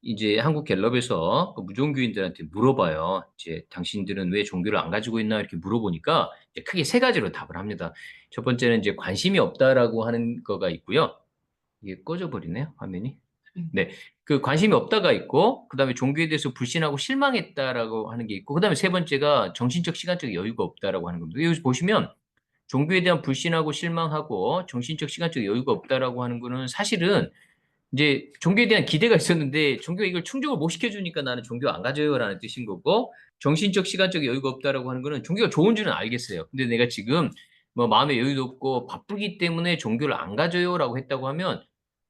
이제 한국 갤럽에서 그 무종교인들한테 물어봐요. 이제 당신들은 왜 종교를 안 가지고 있나 이렇게 물어보니까 이제 크게 세 가지로 답을 합니다. 첫 번째는 이제 관심이 없다라고 하는 거가 있고요. 이게 꺼져버리네요, 화면이. 네. 그 관심이 없다가 있고, 그 다음에 종교에 대해서 불신하고 실망했다라고 하는 게 있고, 그 다음에 세 번째가 정신적, 시간적 여유가 없다라고 하는 겁니다. 여기 보시면 종교에 대한 불신하고 실망하고 정신적, 시간적 여유가 없다라고 하는 거는 사실은 이제 종교에 대한 기대가 있었는데 종교가 이걸 충족을 못 시켜주니까 나는 종교 안 가져요라는 뜻인 거고 정신적, 시간적 여유가 없다라고 하는 거는 종교가 좋은 줄은 알겠어요. 근데 내가 지금 뭐 마음의 여유도 없고 바쁘기 때문에 종교를 안 가져요라고 했다고 하면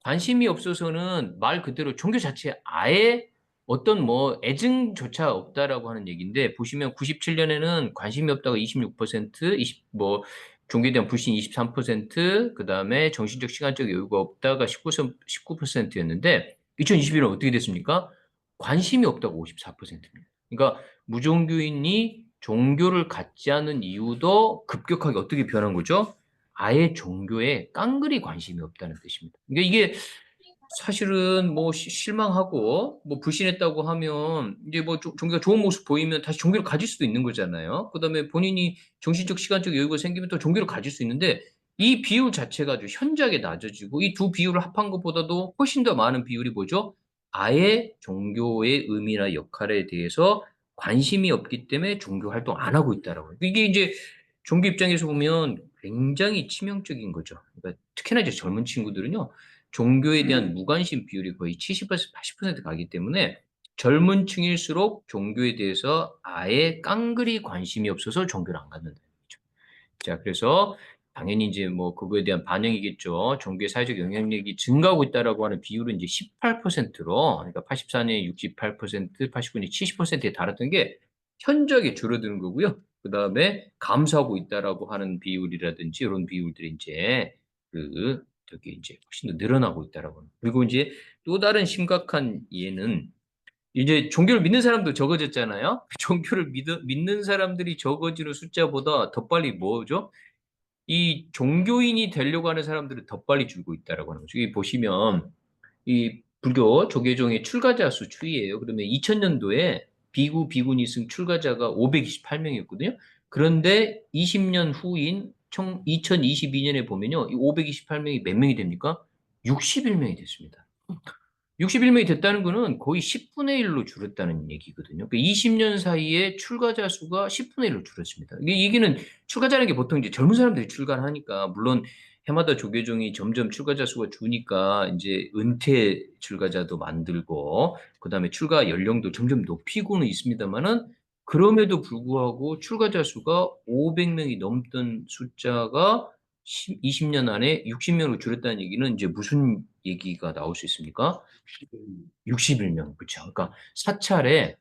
관심이 없어서는 말 그대로 종교 자체에 아예 어떤 뭐 애증조차 없다라고 하는 얘기인데 보시면 97년에는 관심이 없다가 26%, 20, 뭐 종교에 대한 불신 23%, 그 다음에 정신적, 시간적 여유가 없다가 19%였는데, 2021년 어떻게 됐습니까? 관심이 없다고 54%입니다. 그러니까 무종교인이 종교를 갖지 않은 이유도 급격하게 어떻게 변한 거죠? 아예 종교에 깡그리 관심이 없다는 뜻입니다. 그러니까 이게 사실은 뭐 실망하고 뭐 불신했다고 하면 이제 뭐 종교가 좋은 모습 보이면 다시 종교를 가질 수도 있는 거잖아요. 그다음에 본인이 정신적 시간적 여유가 생기면 또 종교를 가질 수 있는데 이 비율 자체가 아주 현저하게 낮아지고 이 두 비율을 합한 것보다도 훨씬 더 많은 비율이 뭐죠? 아예 종교의 의미나 역할에 대해서 관심이 없기 때문에 종교 활동 안 하고 있다라고. 이게 이제 종교 입장에서 보면 굉장히 치명적인 거죠. 그러니까 특히나 이제 젊은 친구들은요. 종교에 대한 무관심 비율이 거의 70%, 80% 가기 때문에 젊은 층일수록 종교에 대해서 아예 깡그리 관심이 없어서 종교를 안 갖는다는 거죠. 자, 그래서 당연히 이제 뭐 그거에 대한 반영이겠죠. 종교의 사회적 영향력이 증가하고 있다라고 하는 비율은 이제 18%로, 그러니까 84년에 68%, 89년에 70%에 달했던 게 현저하게 줄어드는 거고요. 그 다음에 감소하고 있다라고 하는 비율이라든지 이런 비율들이 이제 저기 이제 훨씬 더 늘어나고 있다라고 합니다. 그리고 이제 또 다른 심각한 예는 이제 종교를 믿는 사람도 적어졌잖아요. 종교를 믿는 사람들이 적어지는 숫자보다 더 빨리 뭐죠? 이 종교인이 되려고 하는 사람들은 더 빨리 줄고 있다라고 하는 거죠. 여기 보시면 이 불교 조계종의 출가자 수 추이예요. 그러면 2000년도에 비구니 승 출가자가 528명이었거든요. 그런데 20년 후인 2022년에 보면요. 이 528명이 몇 명이 됩니까? 61명이 됐습니다. 61명이 됐다는 거는 거의 10분의 1로 줄었다는 얘기거든요. 그러니까 20년 사이에 출가자 수가 10분의 1로 줄었습니다. 이게 얘기는 출가자라는 게 보통 이제 젊은 사람들이 출가를 하니까 물론 해마다 조계종이 점점 출가자 수가 주니까 이제 은퇴 출가자도 만들고 그다음에 출가 연령도 점점 높이고는 있습니다만은 그럼에도 불구하고 출가자 수가 500명이 넘던 숫자가 20년 안에 60명으로 줄었다는 얘기는 이제 무슨 얘기가 나올 수 있습니까? 61명. 그렇죠. 그러니까 사찰에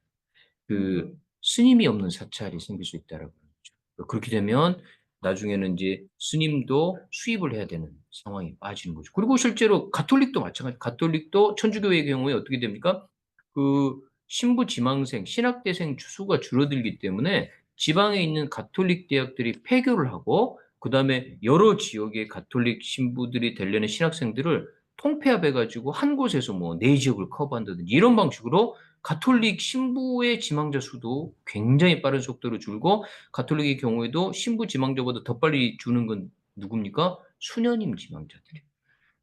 그 스님이 없는 사찰이 생길 수 있다라고 거죠. 그렇게 되면 나중에는 이제 스님도 수입을 해야 되는 상황이 빠지는 거죠. 그리고 실제로 가톨릭도 마찬가지. 가톨릭도 천주교의 경우에 어떻게 됩니까? 그 신부 지망생, 신학대생 수가 줄어들기 때문에 지방에 있는 가톨릭 대학들이 폐교를 하고 그다음에 여러 지역의 가톨릭 신부들이 되려는 신학생들을 통폐합해가지고 한 곳에서 뭐 네 지역을 커버한다든지 이런 방식으로 가톨릭 신부의 지망자 수도 굉장히 빠른 속도로 줄고 가톨릭의 경우에도 신부 지망자보다 더 빨리 주는 건 누굽니까? 수녀님 지망자들이에요.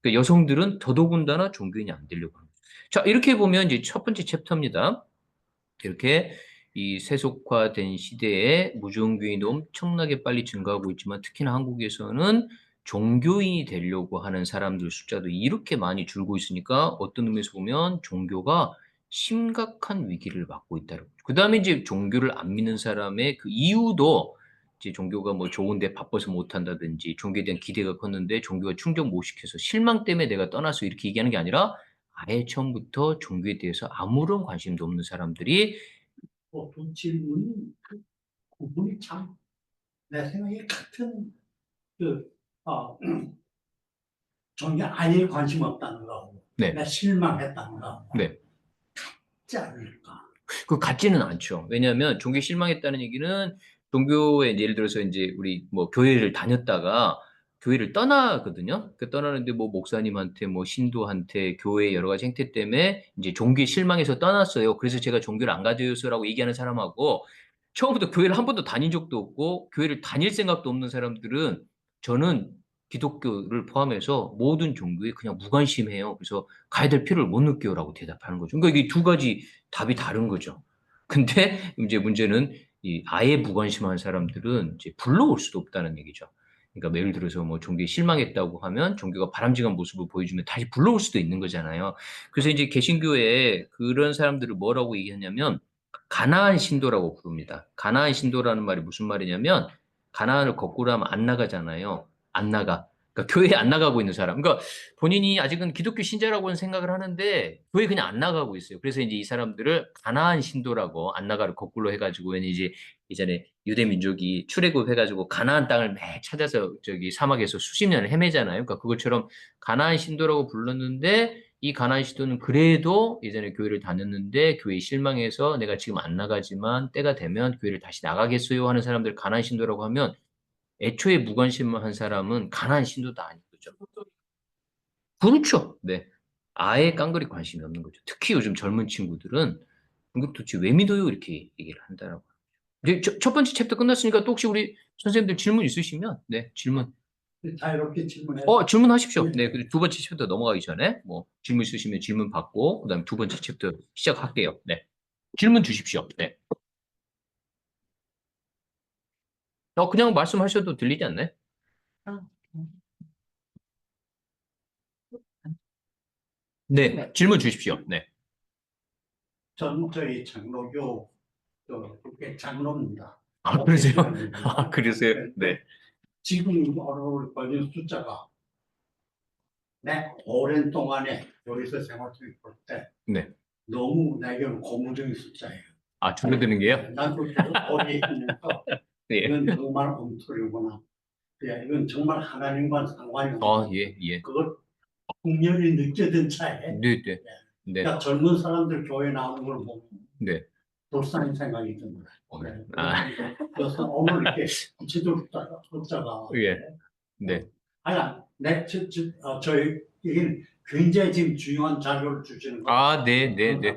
그러니까 여성들은 더더군다나 종교인이 안 되려고 합니다. 자, 이렇게 보면 이제 첫 번째 챕터입니다. 이렇게 이 세속화된 시대에 무종교인이 엄청나게 빨리 증가하고 있지만 특히나 한국에서는 종교인이 되려고 하는 사람들 숫자도 이렇게 많이 줄고 있으니까 어떤 의미에서 보면 종교가 심각한 위기를 맞고 있다는 거죠. 그 다음에 이제 종교를 안 믿는 사람의 그 이유도 이제 종교가 뭐 좋은데 바빠서 못 한다든지 종교에 대한 기대가 컸는데 종교가 충족 못 시켜서 실망 때문에 내가 떠나서 이렇게 얘기하는 게 아니라 아예 처음부터 종교에 대해서 아무런 관심도 없는 사람들이 그 질문이 그분이 참 내 생각에 같은 그 어, 종교에 아예 관심 없다는 거고 네, 내 실망했다는 거고 네. 같지 않을까. 그 같지는 않죠. 왜냐하면 종교에 실망했다는 얘기는 종교에 예를 들어서 이제 우리 뭐 교회를 다녔다가 교회를 떠나거든요. 그 떠나는데 뭐 목사님한테 뭐 신도한테 교회 여러 가지 행태 때문에 이제 종교에 실망해서 떠났어요. 그래서 제가 종교를 안 가져요서라고 얘기하는 사람하고 처음부터 교회를 한 번도 다닌 적도 없고 교회를 다닐 생각도 없는 사람들은 저는 기독교를 포함해서 모든 종교에 그냥 무관심해요. 그래서 가야 될 필요를 못 느껴요라고 대답하는 거죠. 그러니까 이게 두 가지 답이 다른 거죠. 근데 이제 문제는 이 아예 무관심한 사람들은 이제 불러올 수도 없다는 얘기죠. 그러니까 뭐 예를 들어서 뭐 종교에 실망했다고 하면 종교가 바람직한 모습을 보여주면 다시 불러올 수도 있는 거잖아요. 그래서 이제 개신교에 그런 사람들을 뭐라고 얘기하냐면 가나안 신도라고 부릅니다. 가나안 신도라는 말이 무슨 말이냐면 가나안을 거꾸로 하면 안 나가잖아요. 안 나가. 그러니까 교회에 안 나가고 있는 사람. 그러니까 본인이 아직은 기독교 신자라고는 생각을 하는데 교회 그냥 안 나가고 있어요. 그래서 이제 이 사람들을 가나안 신도라고 안 나가를 거꾸로 해가지고 왠지 이제 이전에 유대 민족이 출애굽 해가지고 가나안 땅을 매 찾아서 저기 사막에서 수십 년을 헤매잖아요. 그러니까 그것처럼 가나안 신도라고 불렀는데 이 가나안 신도는 그래도 예전에 교회를 다녔는데 교회에 실망해서 내가 지금 안 나가지만 때가 되면 교회를 다시 나가겠어요 하는 사람들 가나안 신도라고 하면 애초에 무관심한 사람은 가나안 신도도 아닌 거죠. 그렇죠. 네. 아예 깡그리 관심이 없는 거죠. 특히 요즘 젊은 친구들은 이거 도대체 왜 믿어요? 이렇게 얘기를 한다라고. 이제 첫 번째 챕터 끝났으니까 또 혹시 우리 선생님들 질문 있으시면 네, 질문. 자유롭게 질문해. 질문하십시오. 네, 예. 그리고 두 번째 챕터 넘어가기 전에 뭐 질문 있으시면 질문 받고 그다음에 두 번째 챕터 시작할게요. 네. 질문 주십시오. 네. 그냥 말씀하셔도 들리지 않나요? 네, 질문 주십시오. 네. 저희 장로교 장로입니다. 그러세요? 목회자입니다. 그러세요? 네. 지금 오늘 걸린 숫자가 내 오랜 동안에 교회에서 생활 중에 볼 때 네. 너무 내게는 고무적인 숫자예요. 줄어드는 게요? 나도 오래 있으면서 네. 이건 정말 엉터리구나. 이건 정말 하나님과 상관이 없는 예, 예. 그걸 분명히 느껴진 차에 네, 네. 네. 그러니까 젊은 사람들 교회 나오는 걸 보면 네. 불쌍한 생각이 듭니다. 아. 그래서 오늘 이렇게 구체적으로 숫자가 예. 네. 아니, 저희 이게 굉장히 지금 중요한 자료를 주시는 거. 네, 네, 네.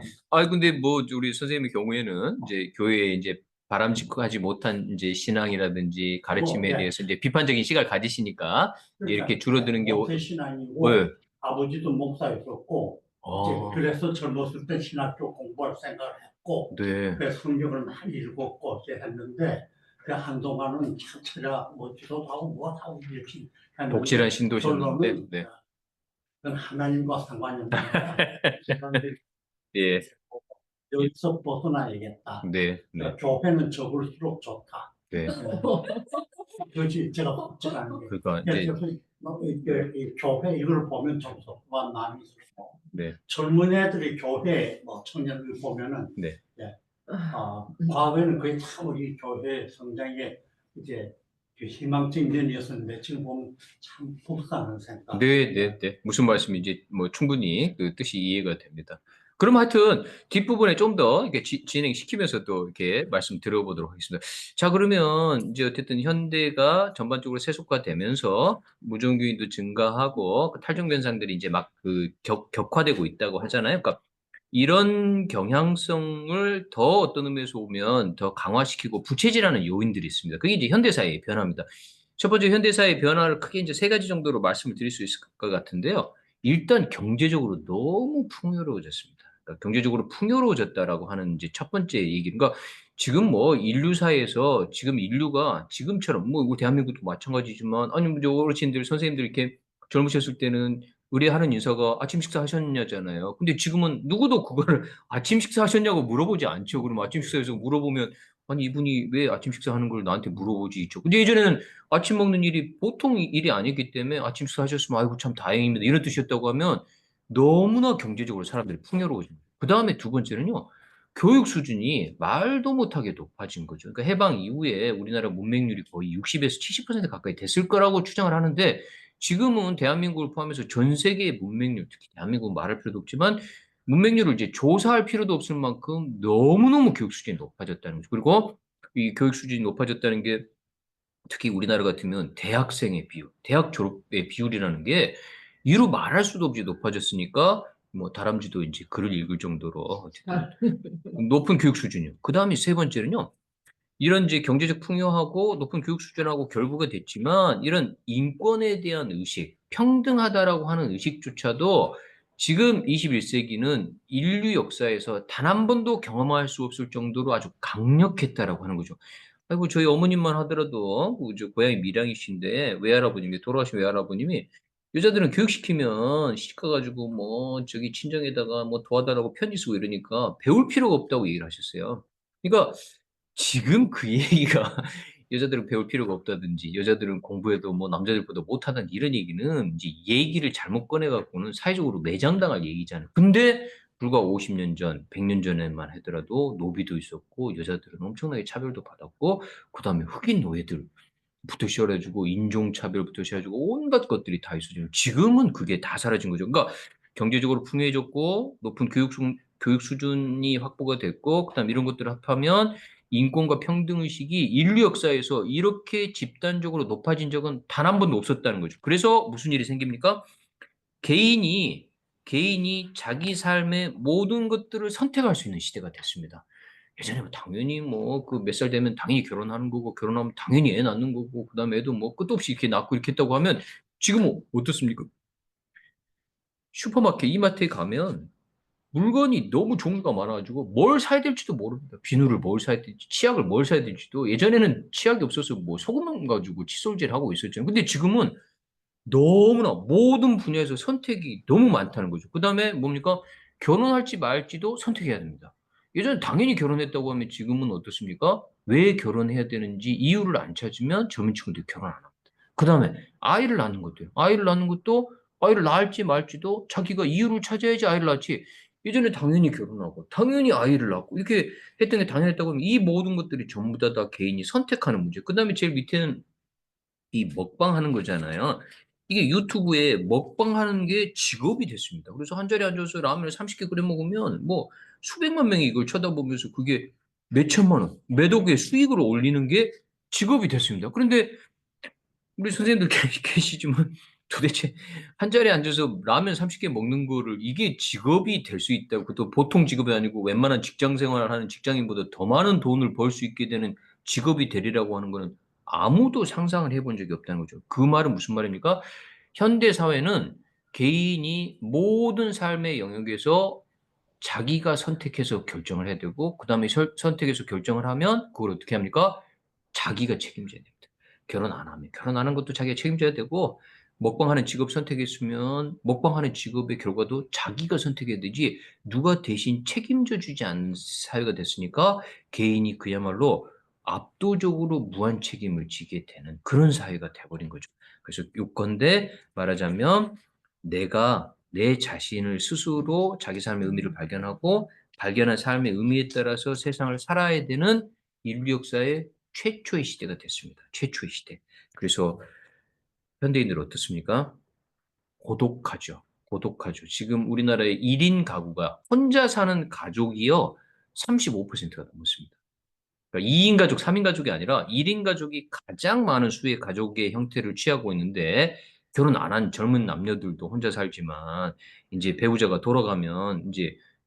근데 뭐 우리 선생님의 경우에는 이제 교회에 이제 바람직하지 못한 이제 신앙이라든지 가르침에 네. 대해서 이제 비판적인 시각을 가지시니까 이제 이렇게 줄어드는 게 목회 신앙이고 네. 아버지도 목사였었고 이제 아, 그래서 젊었을 때 신학교 공부할 생각을 했고 네. 그래서 성경을 많이 읽었고 이제 했는데 그 한동안은 차차가 뭐 기도하고 뭐 하고 이렇게 했는데 독실한 신도셨는데, 결론은 네. 그건 하나님과 상관이 없는 거다. 사람들이 예, 여기서 벗어나야겠다. 네, 네, 그러니까 교회는 적을수록 좋다. 네. 그것이 제가 걱정하는 게. 그러니까 이제, 이 교회 이걸 보면 좀 속한 마음이 있고 네, 젊은 애들이 교회 뭐 청년들 보면은 네. 과거에는 거의 다 우리 교회 성장에 이제 그 희망적인 면이었었는데 지금 보면 참 불쌍한 생각. 네, 네, 네. 무슨 말씀인지 뭐 충분히 그 뜻이 이해가 됩니다. 그럼 하여튼 뒷부분에 좀 더 이렇게 진행시키면서 또 이렇게 말씀 들어보도록 하겠습니다. 자, 그러면 이제 어쨌든 현대가 전반적으로 세속화되면서 무종교인도 증가하고 그 탈종 현상들이 이제 막 그 격화되고 있다고 하잖아요. 그러니까 이런 경향성을 더 어떤 의미에서 보면 더 강화시키고 부채질하는 요인들이 있습니다. 그게 이제 현대사회의 변화입니다. 첫 번째 현대사의 변화를 크게 이제 세 가지 정도로 말씀을 드릴 수 있을 것 같은데요. 일단 경제적으로 너무 풍요로워졌습니다. 그러니까 경제적으로 풍요로워졌다라고 하는 이제 첫 번째 얘기. 그러니까 지금 뭐 인류사에서 지금 인류가 지금처럼 뭐 우리 대한민국도 마찬가지지만 아니 뭐 어르신들 선생님들 이렇게 젊으셨을 때는 의뢰하는 인사가 아침 식사 하셨냐잖아요. 근데 지금은 누구도 그거를 아침 식사 하셨냐고 물어보지 않죠. 그럼 아침 식사에서 물어보면 아니 이분이 왜 아침 식사하는 걸 나한테 물어보지 있죠. 근데 예전에는 아침 먹는 일이 보통 일이 아니기 때문에 아침 식사하셨으면 아이고 참 다행입니다. 이런 뜻이었다고 하면 너무나 경제적으로 사람들이 풍요로워집니다. 그 다음에 두 번째는요. 교육 수준이 말도 못하게 높아진 거죠. 그러니까 해방 이후에 우리나라 문맹률이 거의 60에서 70% 가까이 됐을 거라고 추정을 하는데 지금은 대한민국을 포함해서 전 세계의 문맹률, 특히 대한민국은 말할 필요도 없지만 문맹률을 이제 조사할 필요도 없을 만큼 너무너무 교육 수준이 높아졌다는 거죠. 그리고 이 교육 수준이 높아졌다는 게 특히 우리나라 같으면 대학생의 비율, 대학 졸업의 비율이라는 게 이루 말할 수도 없이 높아졌으니까 뭐 다람쥐도 이제 글을 읽을 정도로 어쨌든 높은 교육 수준이요. 그 다음에 세 번째는요. 이런 이제 경제적 풍요하고 높은 교육 수준하고 결부가 됐지만 이런 인권에 대한 의식, 평등하다라고 하는 의식조차도 지금 21세기는 인류 역사에서 단 한 번도 경험할 수 없을 정도로 아주 강력했다라고 하는 거죠. 아이고, 저희 어머님만 하더라도, 저 고향이 밀양이신데, 외할아버님이, 돌아가신 외할아버님이, 여자들은 교육시키면 시집가가지고 뭐, 저기 친정에다가 뭐 도와달라고 편지 쓰고 이러니까 배울 필요가 없다고 얘기를 하셨어요. 그러니까 지금 그 얘기가 여자들은 배울 필요가 없다든지 여자들은 공부해도 뭐 남자들보다 못하다는 이런 얘기는 이제 얘기를 잘못 꺼내갖고는 사회적으로 매장당할 얘기잖아요. 근데 불과 50년 전, 100년 전에만 하더라도 노비도 있었고 여자들은 엄청나게 차별도 받았고 그다음에 흑인 노예들 부터 시작해가지고 인종차별부터 시작해가지고 온갖 것들이 다 있어요. 지금은 그게 다 사라진 거죠. 그러니까 경제적으로 풍요해졌고 높은 교육 수준이 확보가 됐고 그다음 이런 것들을 합하면 인권과 평등 의식이 인류 역사에서 이렇게 집단적으로 높아진 적은 단 한 번도 없었다는 거죠. 그래서 무슨 일이 생깁니까? 개인이 개인이 자기 삶의 모든 것들을 선택할 수 있는 시대가 됐습니다. 예전에 뭐 당연히 뭐 그 몇 살 되면 당연히 결혼하는 거고 결혼하면 당연히 애 낳는 거고 그다음에 애도 뭐 끝도 없이 이렇게 낳고 이렇게 했다고 하면 지금은 어떻습니까? 슈퍼마켓 이마트에 가면 물건이 너무 종류가 많아가지고 뭘 사야 될지도 모릅니다. 비누를 뭘 사야 될지, 치약을 뭘 사야 될지도 예전에는 치약이 없어서 뭐 소금 가지고 칫솔질 하고 있었잖아요. 근데 지금은 너무나 모든 분야에서 선택이 너무 많다는 거죠. 그다음에 뭡니까? 결혼할지 말지도 선택해야 됩니다. 예전에 당연히 결혼했다고 하면 지금은 어떻습니까? 왜 결혼해야 되는지 이유를 안 찾으면 젊은 친구들이 결혼 안 합니다. 그다음에 아이를 낳는 것도요. 아이를 낳는 것도 아이를 낳을지 말지도 자기가 이유를 찾아야지 아이를 낳지. 예전에 당연히 결혼하고 당연히 아이를 낳고 이렇게 했던 게 당연했다고 하면 이 모든 것들이 전부 다 개인이 선택하는 문제. 그다음에 제일 밑에는 이 먹방 하는 거잖아요. 이게 유튜브에 먹방 하는 게 직업이 됐습니다. 그래서 한 자리에 앉아서 라면을 30개 끓여 먹으면 뭐 수백만 명이 이걸 쳐다보면서 그게 몇 천만 원, 몇 억의 수익으로 올리는 게 직업이 됐습니다. 그런데 우리 선생님들 계시지만 도대체 한 자리에 앉아서 라면 30개 먹는 거를 이게 직업이 될 수 있다고 그것도 보통 직업이 아니고 웬만한 직장 생활을 하는 직장인보다 더 많은 돈을 벌 수 있게 되는 직업이 되리라고 하는 거는 아무도 상상을 해본 적이 없다는 거죠. 그 말은 무슨 말입니까? 현대 사회는 개인이 모든 삶의 영역에서 자기가 선택해서 결정을 해야 되고 그다음에 선택해서 결정을 하면 그걸 어떻게 합니까? 자기가 책임져야 됩니다. 결혼 안 하면 결혼 안 한 것도 자기가 책임져야 되고 먹방하는 직업 선택했으면 먹방하는 직업의 결과도 자기가 선택해야 되지 누가 대신 책임져 주지 않는 사회가 됐으니까 개인이 그야말로 압도적으로 무한 책임을 지게 되는 그런 사회가 돼버린 거죠. 그래서 요건대 말하자면 내가 내 자신을 스스로 자기 삶의 의미를 발견하고 발견한 삶의 의미에 따라서 세상을 살아야 되는 인류 역사의 최초의 시대가 됐습니다. 최초의 시대. 그래서 현대인들 어떻습니까? 고독하죠. 고독하죠. 지금 우리나라의 1인 가구가 혼자 사는 가족이요. 35%가 넘습니다. 그러니까 2인 가족, 3인 가족이 아니라 1인 가족이 가장 많은 수의 가족의 형태를 취하고 있는데 결혼 안 한 젊은 남녀들도 혼자 살지만 이제 배우자가 돌아가면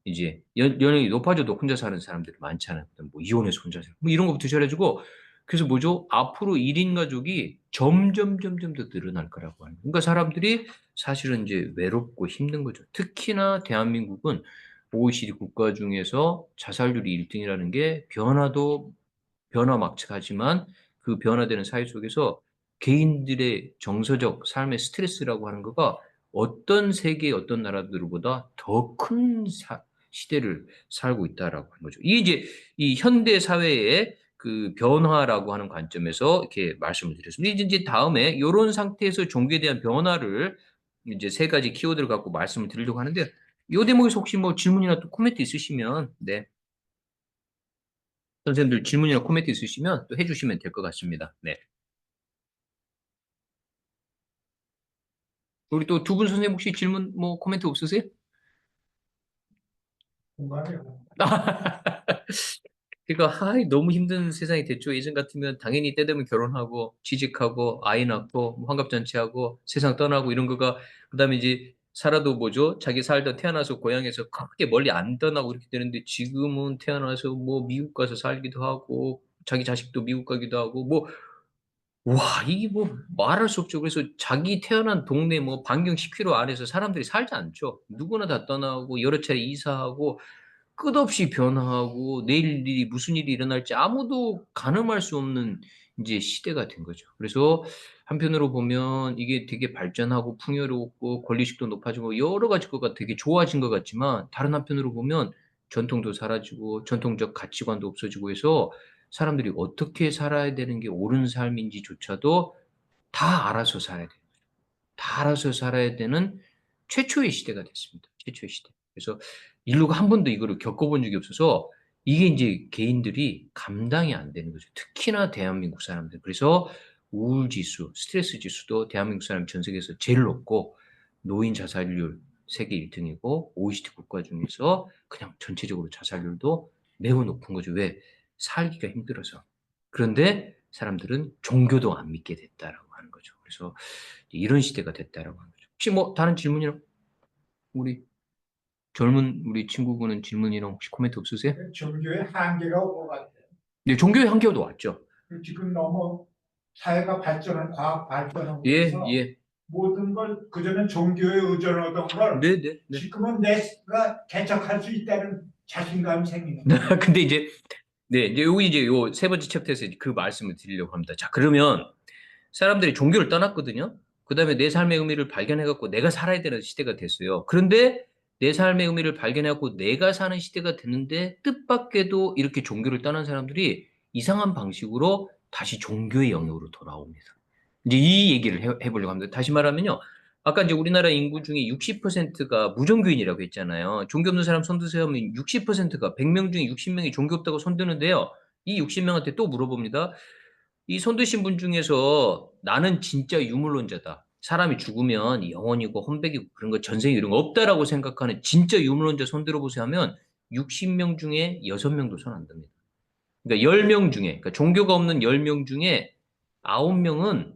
이제 연령이 높아져도 혼자 사는 사람들이 많잖아요. 뭐 이혼해서 혼자 살고 뭐 이런 것부터 시작해가지고 그래서 뭐죠? 앞으로 1인 가족이 점점 더 늘어날 거라고 하는 거예요. 그러니까 사람들이 사실은 이제 외롭고 힘든 거죠. 특히나 대한민국은 OECD 국가 중에서 자살률이 1등이라는 게 변화막측하지만 그 변화되는 사회 속에서 개인들의 정서적 삶의 스트레스라고 하는 거가 어떤 세계의 어떤 나라들보다 더 큰 시대를 살고 있다라고 하는 거죠. 이게 이제 이 현대 사회의 그 변화라고 하는 관점에서 이렇게 말씀을 드렸습니다. 이제 다음에 이런 상태에서 종교에 대한 변화를 이제 세 가지 키워드를 갖고 말씀을 드리려고 하는데 이 대목에서 혹시 뭐 질문이나 또 코멘트 있으시면 네. 선생님들 질문이나 코멘트 있으시면 또 해주시면 될 것 같습니다. 네. 우리 또 두 분 선생님 혹시 질문 뭐 코멘트 없으세요? 공감해요. 그러니까 너무 힘든 세상이 됐죠. 예전 같으면 당연히 때 되면 결혼하고 취직하고 아이 낳고 뭐 환갑잔치하고 세상 떠나고 이런 거가 그다음에 이제 살아도 뭐죠? 자기 살다 태어나서 고향에서 그렇게 멀리 안 떠나고 이렇게 되는데 지금은 태어나서 뭐 미국 가서 살기도 하고 자기 자식도 미국 가기도 하고 뭐 와, 이게 뭐 말할 수 없죠. 그래서 자기 태어난 동네 뭐 반경 10km 안에서 사람들이 살지 않죠. 누구나 다 떠나고 여러 차례 이사하고 끝없이 변화하고 내일 일이 무슨 일이 일어날지 아무도 가늠할 수 없는 이제 시대가 된 거죠. 그래서 한편으로 보면 이게 되게 발전하고 풍요롭고 권리식도 높아지고 여러 가지 거가 되게 좋아진 것 같지만 다른 한편으로 보면 전통도 사라지고 전통적 가치관도 없어지고 해서 사람들이 어떻게 살아야 되는 게 옳은 삶인지조차도 다 알아서 살아야 돼요. 다 알아서 살아야 되는 최초의 시대가 됐습니다. 최초의 시대. 그래서 인류가 한 번도 이거를 겪어본 적이 없어서 이게 이제 개인들이 감당이 안 되는 거죠. 특히나 대한민국 사람들. 그래서 우울 지수, 스트레스 지수도 대한민국 사람 전 세계에서 제일 높고 노인 자살률 세계 1등이고 OECD 국가 중에서 그냥 전체적으로 자살률도 매우 높은 거죠. 왜? 살기가 힘들어서. 그런데 사람들은 종교도 안 믿게 됐다라고 하는 거죠. 그래서 이런 시대가 됐다라고 하는 거죠. 혹시 뭐 다른 질문이랑 우리 젊은 우리 친구분은 질문이랑 혹시 코멘트 없으세요? 종교의 한계가 온 것 같아요. 네, 종교의 한계도 왔죠. 지금 너무 사회가 발전을 과학 발전하고 예, 있어서 예. 모든 걸 그전엔 종교에 의존하던 걸 네, 네, 네. 지금은 내가 개척할 수 있다는 자신감이 생기는 거예요. 근데 이제 네, 이제 여기 이제 요 세 번째 챕터에서 그 말씀을 드리려고 합니다. 자, 그러면 사람들이 종교를 떠났거든요. 그다음에 내 삶의 의미를 발견해 갖고 내가 살아야 되는 시대가 됐어요. 그런데 내 삶의 의미를 발견해 갖고 내가 사는 시대가 됐는데 뜻밖에도 이렇게 종교를 떠난 사람들이 이상한 방식으로 다시 종교의 영역으로 돌아옵니다. 이제 이 얘기를 해보려고 합니다. 다시 말하면요. 아까 이제 우리나라 인구 중에 60%가 무종교인이라고 했잖아요. 종교 없는 사람 손 드세요 하면 60%가 100명 중에 60명이 종교 없다고 손 드는데요. 이 60명한테 또 물어봅니다. 이 손 드신 분 중에서 나는 진짜 유물론자다. 사람이 죽으면 영혼이고 혼백이고 그런 거 전생이 이런 거 없다라고 생각하는 진짜 유물론자 손 들어보세요 하면 60명 중에 6명도 손 안 듭니다. 그러니까 10명 중에, 그러니까 종교가 없는 10명 중에 9명은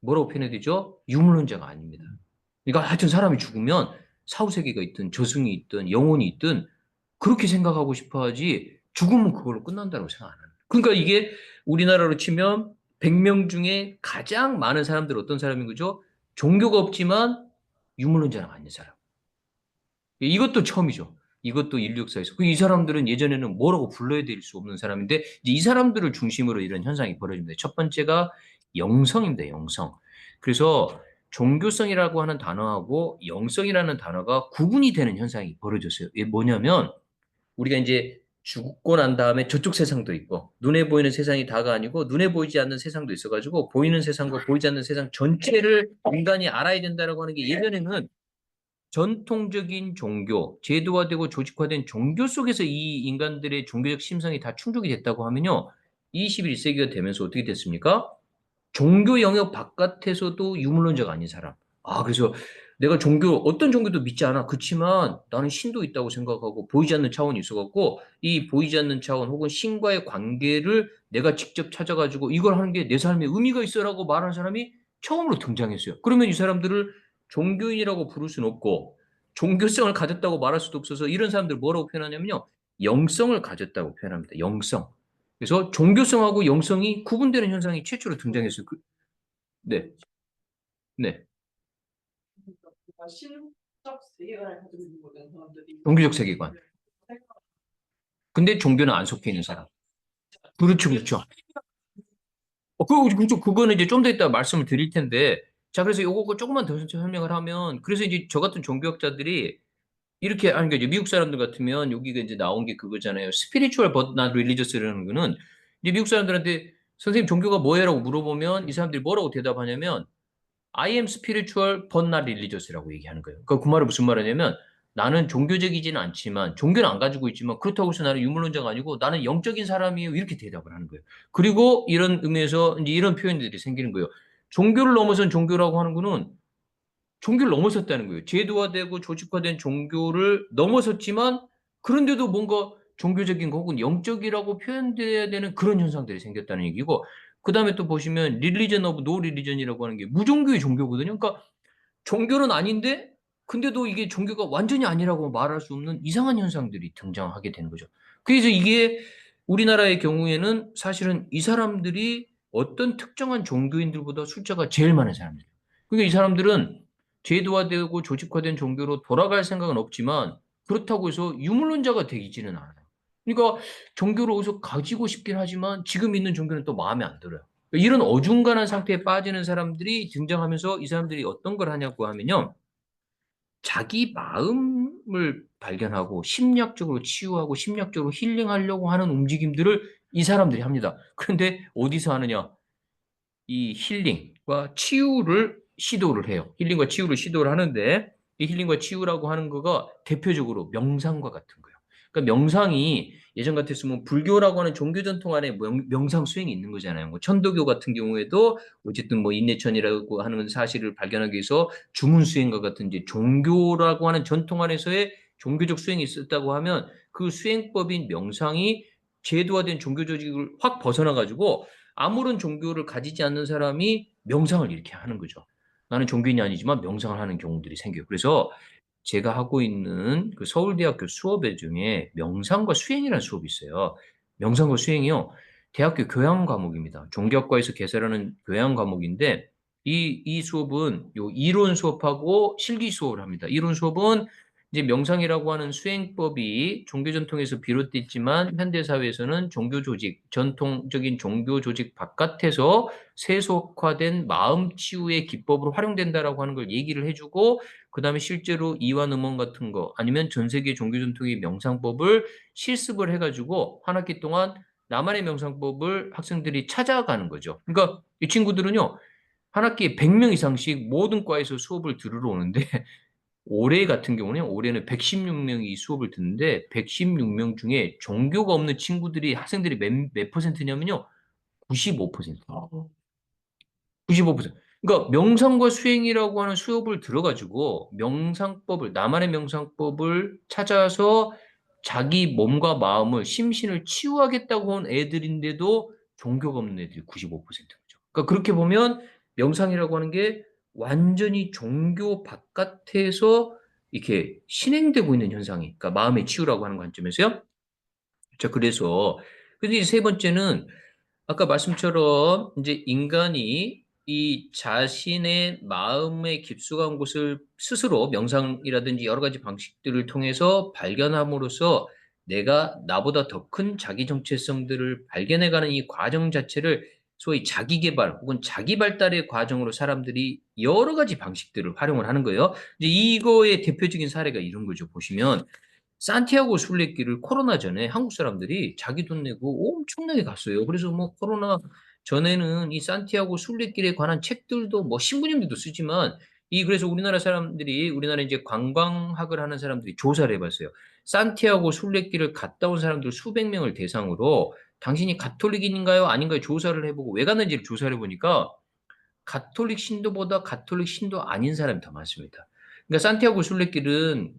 뭐라고 표현해야 되죠? 유물론자가 아닙니다. 그러니까 하여튼 사람이 죽으면 사후세계가 있든 저승이 있든 영혼이 있든 그렇게 생각하고 싶어 하지 죽으면 그걸로 끝난다고 생각 안 합니다. 그러니까 이게 우리나라로 치면 100명 중에 가장 많은 사람들 어떤 사람인 거죠? 종교가 없지만 유물론자는 아닌 사람. 이것도 처음이죠. 이것도 인류 역사에서. 이 사람들은 예전에는 뭐라고 불러야 될 수 없는 사람인데 이제 이 사람들을 중심으로 이런 현상이 벌어집니다. 첫 번째가 영성입니다. 영성. 그래서 종교성이라고 하는 단어하고 영성이라는 단어가 구분이 되는 현상이 벌어졌어요. 이게 뭐냐면 우리가 이제 죽고 난 다음에 저쪽 세상도 있고 눈에 보이는 세상이 다가 아니고 눈에 보이지 않는 세상도 있어가지고 보이는 세상과 보이지 않는 세상 전체를 인간이 알아야 된다라고 하는 게 예전에는 전통적인 종교, 제도화되고 조직화된 종교 속에서 이 인간들의 종교적 심성이 다 충족이 됐다고 하면요. 21세기가 되면서 어떻게 됐습니까? 종교 영역 바깥에서도 유물론자가 아닌 사람. 아, 그래서 내가 어떤 종교도 믿지 않아. 그렇지만 나는 신도 있다고 생각하고 보이지 않는 차원이 있어갖고 이 보이지 않는 차원 혹은 신과의 관계를 내가 직접 찾아가지고 이걸 하는 게 내 삶에 의미가 있어라고 말하는 사람이 처음으로 등장했어요. 그러면 이 사람들을 종교인이라고 부를 수는 없고 종교성을 가졌다고 말할 수도 없어서 이런 사람들 뭐라고 표현하냐면요. 영성을 가졌다고 표현합니다. 영성. 그래서 종교성하고 영성이 구분되는 현상이 최초로 등장했어요. 네, 네. 신적 세계관을 가지고 있는 모든 사람들이 종교적 세계관. 근데 종교는 안 속해 있는 사람. 그렇죠, 그렇죠. 그거는 이제 좀 더 이따 말씀을 드릴 텐데. 자, 그래서 요거 조금만 더 설명을 하면, 그래서 이제 저 같은 종교학자들이 이렇게 하는 거죠. 미국 사람들 같으면 여기가 이제 나온 게 그거잖아요. spiritual but not religious라는 거는 이제 미국 사람들한테 선생님 종교가 뭐예요?라고 물어보면 이 사람들이 뭐라고 대답하냐면 I am spiritual but not religious라고 얘기하는 거예요. 그러니까 그 말은 무슨 말이냐면 나는 종교적이지는 않지만 종교는 안 가지고 있지만 그렇다고 해서 나는 유물론자가 아니고 나는 영적인 사람이에요. 이렇게 대답을 하는 거예요. 그리고 이런 의미에서 이제 이런 표현들이 생기는 거예요. 종교를 넘어선 종교라고 하는 거는 종교를 넘어섰다는 거예요. 제도화되고 조직화된 종교를 넘어섰지만 그런데도 뭔가 종교적인 거 혹은 영적이라고 표현돼야 되는 그런 현상들이 생겼다는 얘기고 그다음에 또 보시면 religion of no religion이라고 하는 게 무종교의 종교거든요. 그러니까 종교는 아닌데 근데도 이게 종교가 완전히 아니라고 말할 수 없는 이상한 현상들이 등장하게 되는 거죠. 그래서 이게 우리나라의 경우에는 사실은 이 사람들이 어떤 특정한 종교인들보다 숫자가 제일 많은 사람들이에요. 그러니까 이 사람들은 제도화되고 조직화된 종교로 돌아갈 생각은 없지만 그렇다고 해서 유물론자가 되지는 않아요. 그러니까 종교를 어디서 가지고 싶긴 하지만 지금 있는 종교는 또 마음에 안 들어요. 이런 어중간한 상태에 빠지는 사람들이 등장하면서 이 사람들이 어떤 걸 하냐고 하면요. 자기 마음을 발견하고 심리학적으로 치유하고 심리학적으로 힐링하려고 하는 움직임들을 이 사람들이 합니다. 그런데 어디서 하느냐? 이 힐링과 치유를 시도를 해요. 힐링과 치유를 시도를 하는데 이 힐링과 치유라고 하는 거가 대표적으로 명상과 같은 거예요. 그러니까 명상이 예전 같았으면 불교라고 하는 종교 전통 안에 명상 수행이 있는 거잖아요. 뭐 천도교 같은 경우에도 어쨌든 뭐 인내천이라고 하는 사실을 발견하기 위해서 주문 수행과 같은 이제 종교라고 하는 전통 안에서의 종교적 수행이 있었다고 하면 그 수행법인 명상이 제도화된 종교 조직을 확 벗어나 가지고 아무런 종교를 가지지 않는 사람이 명상을 이렇게 하는 거죠. 나는 종교인이 아니지만 명상을 하는 경우들이 생겨요. 그래서 제가 하고 있는 그 서울대학교 수업에 중에 명상과 수행이라는 수업이 있어요. 명상과 수행이요. 대학교 교양 과목입니다. 종교학과에서 개설하는 교양 과목인데 이 수업은 요 이론 수업하고 실기 수업을 합니다. 이론 수업은 이제 명상이라고 하는 수행법이 종교 전통에서 비롯됐지만 현대 사회에서는 종교 조직, 전통적인 종교 조직 바깥에서 세속화된 마음 치유의 기법으로 활용된다라고 하는 걸 얘기를 해주고 그다음에 실제로 이완 음원 같은 거 아니면 전 세계 종교 전통의 명상법을 실습을 해가지고 한 학기 동안 나만의 명상법을 학생들이 찾아가는 거죠. 그러니까 이 친구들은요 한 학기에 100명 이상씩 모든 과에서 수업을 들으러 오는데 올해 같은 경우는 올해는 116명이 수업을 듣는데 116명 중에 종교가 없는 친구들이 학생들이 몇 퍼센트냐면요. 95%. 95%. 그러니까 명상과 수행이라고 하는 수업을 들어가지고 명상법을 나만의 명상법을 찾아서 자기 몸과 마음을 심신을 치유하겠다고 한 애들인데도 종교가 없는 애들이 95%인 거죠. 그러니까 그렇게 보면 명상이라고 하는 게 완전히 종교 바깥에서 이렇게 실행되고 있는 현상이 그러니까 마음의 치유라고 하는 관점에서요. 자, 그래서 근데 이제 세 번째는 아까 말씀처럼 이제 인간이 이 자신의 마음의 깊숙한 곳을 스스로 명상이라든지 여러 가지 방식들을 통해서 발견함으로써 내가 나보다 더 큰 자기 정체성들을 발견해가는 이 과정 자체를 소위 자기 개발 혹은 자기 발달의 과정으로 사람들이 여러 가지 방식들을 활용을 하는 거예요. 이제 이거의 대표적인 사례가 이런 거죠. 보시면 산티아고 순례길을 코로나 전에 한국 사람들이 자기 돈 내고 엄청나게 갔어요. 그래서 뭐 코로나 전에는 이 산티아고 순례길에 관한 책들도 뭐 신부님들도 쓰지만 그래서 우리나라 사람들이 우리나라 이제 관광학을 하는 사람들이 조사를 해봤어요. 산티아고 순례길을 갔다 온 사람들 수백 명을 대상으로 당신이 가톨릭인가요? 아닌가요? 조사를 해보고 왜 갔는지를 조사를 해보니까 가톨릭 신도보다 가톨릭 신도 아닌 사람이 더 많습니다. 그러니까 산티아고 순례길은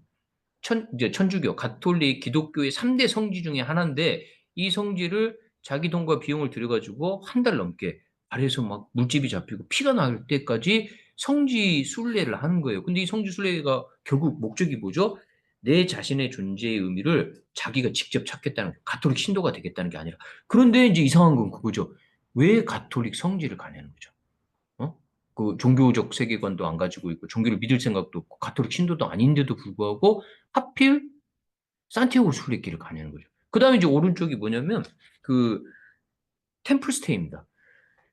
이제 천주교, 가톨릭, 기독교의 3대 성지 중에 하나인데 이 성지를 자기 돈과 비용을 들여 가지고 한 달 넘게 발에서 막 물집이 잡히고 피가 날 때까지 성지 순례를 하는 거예요. 근데 이 성지 순례가 결국 목적이 뭐죠? 내 자신의 존재의 의미를 자기가 직접 찾겠다는 거예요. 가톨릭 신도가 되겠다는 게 아니라. 그런데 이제 이상한 건 그거죠. 왜 가톨릭 성지를 가냐는 거죠. 어? 그 종교적 세계관도 안 가지고 있고 종교를 믿을 생각도 없고 가톨릭 신도도 아닌데도 불구하고 하필 산티아고 순례길을 가냐는 거죠. 그다음에 이제 오른쪽이 뭐냐면 그 템플스테이입니다.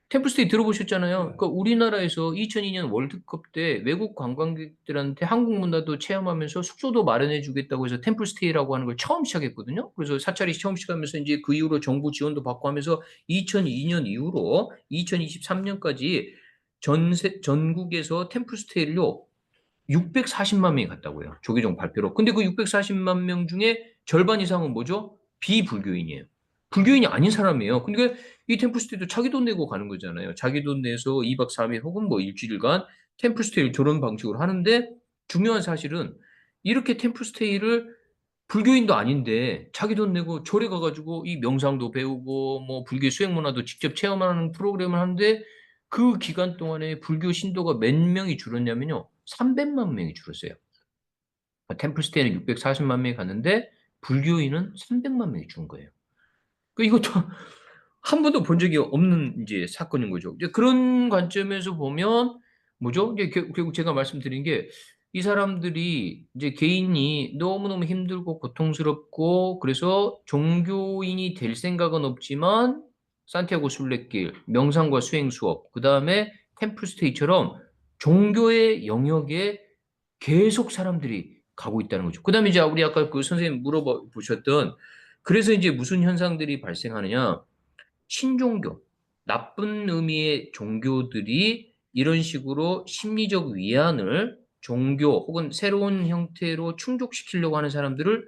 템플스테이 들어보셨잖아요. 그러니까 우리나라에서 2002년 월드컵 때 외국 관광객들한테 한국 문화도 체험하면서 숙소도 마련해 주겠다고 해서 템플스테이라고 하는 걸 처음 시작했거든요. 그래서 사찰이 처음 시작하면서 이제 그 이후로 정부 지원도 받고 하면서 2002년 이후로 2023년까지 전국에서 템플스테이를요 640만 명이 갔다고 해요. 조계종 발표로. 근데 그 640만 명 중에 절반 이상은 뭐죠? 비불교인이에요. 불교인이 아닌 사람이에요. 근데 이 템플스테이도 자기 돈 내고 가는 거잖아요. 자기 돈 내서 2박 3일 혹은 뭐 일주일간 템플스테이를 저런 방식으로 하는데 중요한 사실은 이렇게 템플스테이를 불교인도 아닌데 자기 돈 내고 절에 가가지고 이 명상도 배우고 뭐 불교 수행 문화도 직접 체험하는 프로그램을 하는데 그 기간 동안에 불교 신도가 몇 명이 줄었냐면요. 300만 명이 줄었어요. 템플스테이는 640만 명이 갔는데 불교인은 300만 명이 죽은 거예요. 그 이것도 한 번도 본 적이 없는 이제 사건인 거죠. 이제 그런 관점에서 보면 뭐죠? 이제 결국 제가 말씀드린 게 이 사람들이 이제 개인이 너무너무 힘들고 고통스럽고 그래서 종교인이 될 생각은 없지만 산티아고 순례길, 명상과 수행 수업, 그다음에 템플스테이처럼 종교의 영역에 계속 사람들이 가고 있다는 거죠. 그다음에 이제 우리 아까 그 선생님 물어보셨던 그래서 이제 무슨 현상들이 발생하느냐? 신종교, 나쁜 의미의 종교들이 이런 식으로 심리적 위안을 종교 혹은 새로운 형태로 충족시키려고 하는 사람들을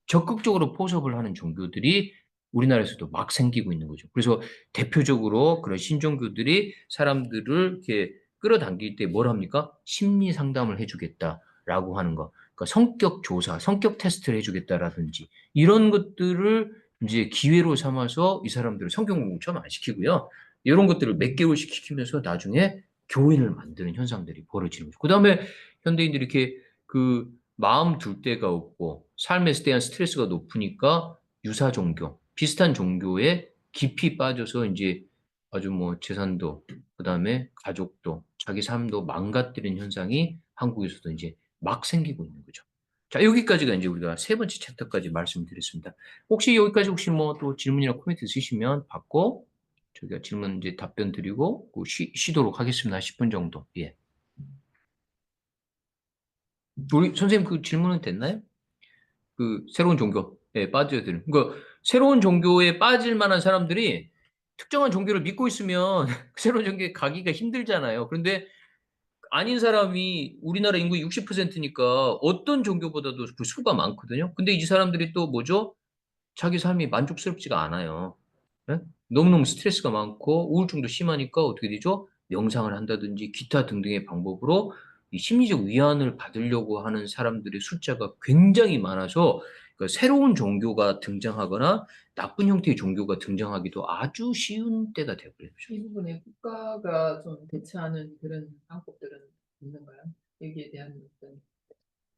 적극적으로 포섭을 하는 종교들이 우리나라에서도 막 생기고 있는 거죠. 그래서 대표적으로 그런 신종교들이 사람들을 이렇게 끌어당길 때 뭘 합니까? 심리 상담을 해주겠다라고 하는 거. 그러니까 성격 조사, 성격 테스트를 해주겠다라든지 이런 것들을 이제 기회로 삼아서 이 사람들을 성경 공부 처음 안 시키고요. 이런 것들을 몇 개월씩 시키면서 나중에 교인을 만드는 현상들이 벌어지는 거죠. 그다음에 현대인들이 이렇게 그 마음 둘 데가 없고 삶에 대한 스트레스가 높으니까 유사 종교, 비슷한 종교에 깊이 빠져서 이제 아주 뭐 재산도 그다음에 가족도 자기 삶도 망가뜨리는 현상이 한국에서도 이제 막 생기고 있는 거죠. 자, 여기까지가 이제 우리가 세 번째 챕터까지 말씀드렸습니다. 혹시 여기까지 혹시 뭐 또 질문이나 코멘트 있으시면 받고 저희가 질문 이제 답변 드리고 그 쉬도록 하겠습니다. 10분 정도. 예. 우리 선생님 그 질문은 됐나요? 그 새로운 종교에 빠져드는. 그러니까 새로운 종교에 빠질 만한 사람들이 특정한 종교를 믿고 있으면 새로운 종교에 가기가 힘들잖아요. 그런데 아닌 사람이 우리나라 인구 60%니까 어떤 종교보다도 그 수가 많거든요. 근데 이 사람들이 또 뭐죠? 자기 삶이 만족스럽지가 않아요. 예? 너무너무 스트레스가 많고 우울증도 심하니까 어떻게 되죠? 명상을 한다든지 기타 등등의 방법으로 이 심리적 위안을 받으려고 하는 사람들의 숫자가 굉장히 많아서 그 새로운 종교가 등장하거나 나쁜 형태의 종교가 등장하기도 아주 쉬운 때가 되어버려요. 이 부분에 국가가 좀 대처하는 그런 방법들은 있는가요? 여기에 대한 어떤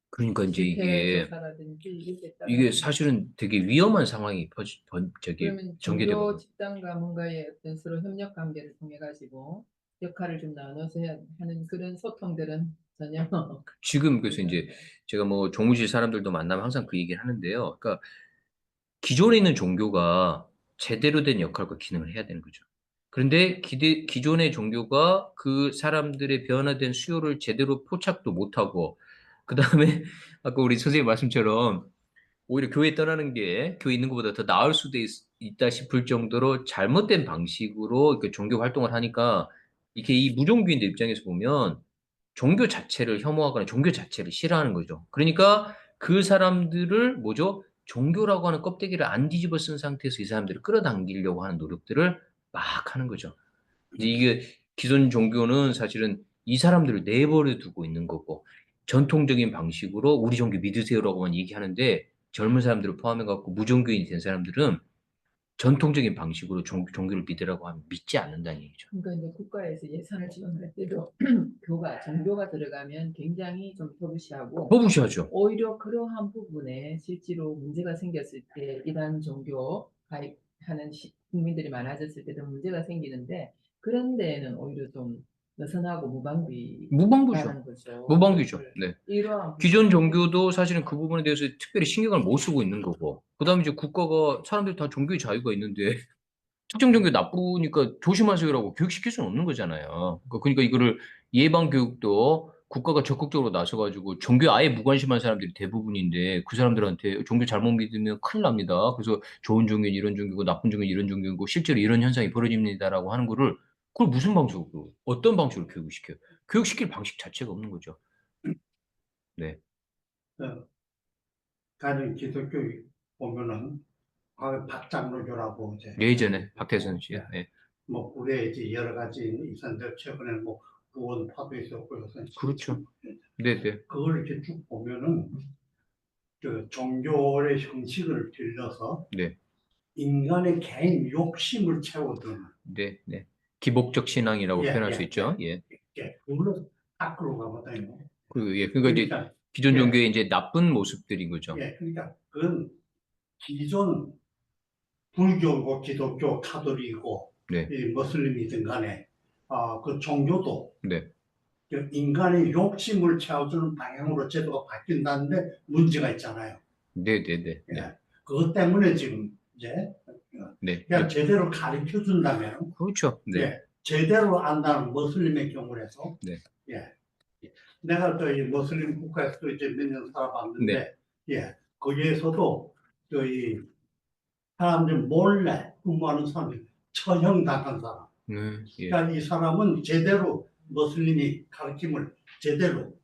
그러니까 이제 실태 이게 조사라든지 이것에 이게 따른 사실은 되게 위험한 상황이 저기 그러면 전개되고 종교 집단과 뭔가의 어떤 서로 협력 관계를 통해 가지고 역할을 좀 나눠서 하는 그런 소통들은 전혀 지금 그래서 되지 이제 않나요? 제가 뭐 종무실 사람들도 만나면 항상 그 얘기를 하는데요. 그러니까 기존에 있는 종교가 제대로 된 역할과 기능을 해야 되는 거죠. 그런데 기존의 종교가 그 사람들의 변화된 수요를 제대로 포착도 못하고, 그 다음에 아까 우리 선생님 말씀처럼 오히려 교회 떠나는 게 교회 있는 것보다 더 나을 수도 있다 싶을 정도로 잘못된 방식으로 이렇게 종교 활동을 하니까 이게 이 무종교인들 입장에서 보면 종교 자체를 혐오하거나 종교 자체를 싫어하는 거죠. 그러니까 그 사람들을 뭐죠? 종교라고 하는 껍데기를 안 뒤집어 쓴 상태에서 이 사람들을 끌어당기려고 하는 노력들을 막 하는 거죠. 이제 이게 기존 종교는 사실은 이 사람들을 내버려 두고 있는 거고 전통적인 방식으로 우리 종교 믿으세요라고만 얘기하는데 젊은 사람들을 포함해 갖고 무종교인이 된 사람들은 전통적인 방식으로 종교를 믿으라고 하면 믿지 않는다는 얘기죠. 그러니까 이제 국가에서 예산을 지원할 때도 종교가 들어가면 굉장히 좀 터부시하고 뭐 무시하죠. 오히려 그러한 부분에 실제로 문제가 생겼을 때 이단 종교 가입하는 국민들이 많아졌을 때도 문제가 생기는데 그런 데에는 오히려 좀 느슨하고 무방비죠. 무방비라는 거죠. 무방비죠. 그것을 네. 이러한 기존 부분을 종교도 사실은 그 부분에 대해서 특별히 신경을 못 쓰고 있는 거고, 그 다음에 이제 국가가 사람들이 다 종교의 자유가 있는데, 특정 종교 나쁘니까 조심하세요라고 교육시킬 수는 없는 거잖아요. 그러니까 이거를 예방 교육도 국가가 적극적으로 나서가지고 종교 아예 무관심한 사람들이 대부분인데 그 사람들한테 종교 잘못 믿으면 큰일 납니다. 그래서 좋은 종교는 이런 종교고 나쁜 종교는 이런 종교고 실제로 이런 현상이 벌어집니다라고 하는 거를 그걸 무슨 방식으로 어떤 방식으로 교육을 시켜요? 교육시킬 방식 자체가 없는 거죠. 네. 어, 다른 기독교 보면은 박장로교라고 이제 예전에 박태선 있고, 씨. 예. 뭐 불에 이제 여러 가지 있었는데 최근에 뭐 구원파도 있었고 그래서 그렇죠. 네네. 그걸 이렇게 쭉 보면은 그 종교의 형식을 빌려서 네. 인간의 개인 욕심을 채워주는 네, 네. 기복적 신앙이라고 예, 표현할 예, 수 있죠. 예. 그걸로 닦으러 가거든요. 그러니까 이제 그러니까 기존 예, 종교의 이제 나쁜 모습들인 거죠. 그러니까 그건 기존 불교고 기독교, 카톨릭이고 네, 이 무슬림이든 간에 그 종교도 네, 그 인간의 욕심을 채워주는 방향으로 제도가 바뀐다는데 문제가 있잖아요. 네, 네, 네, 예. 네, 그것 때문에 지금 이제 네, 그냥 네. 제대로 가르쳐 준다면 그렇죠. 네, 제대로 안다는 무슬림의 경우에서 네. 예. 내가 또 이 무슬림 국가에서 이제 몇 년 살아봤는데 거기에서도 이 사람들 몰래 근무하는 사람이 처형당한 사람. 예. 그러니까 이 사람은 제대로 무슬림이 가르침을 제대로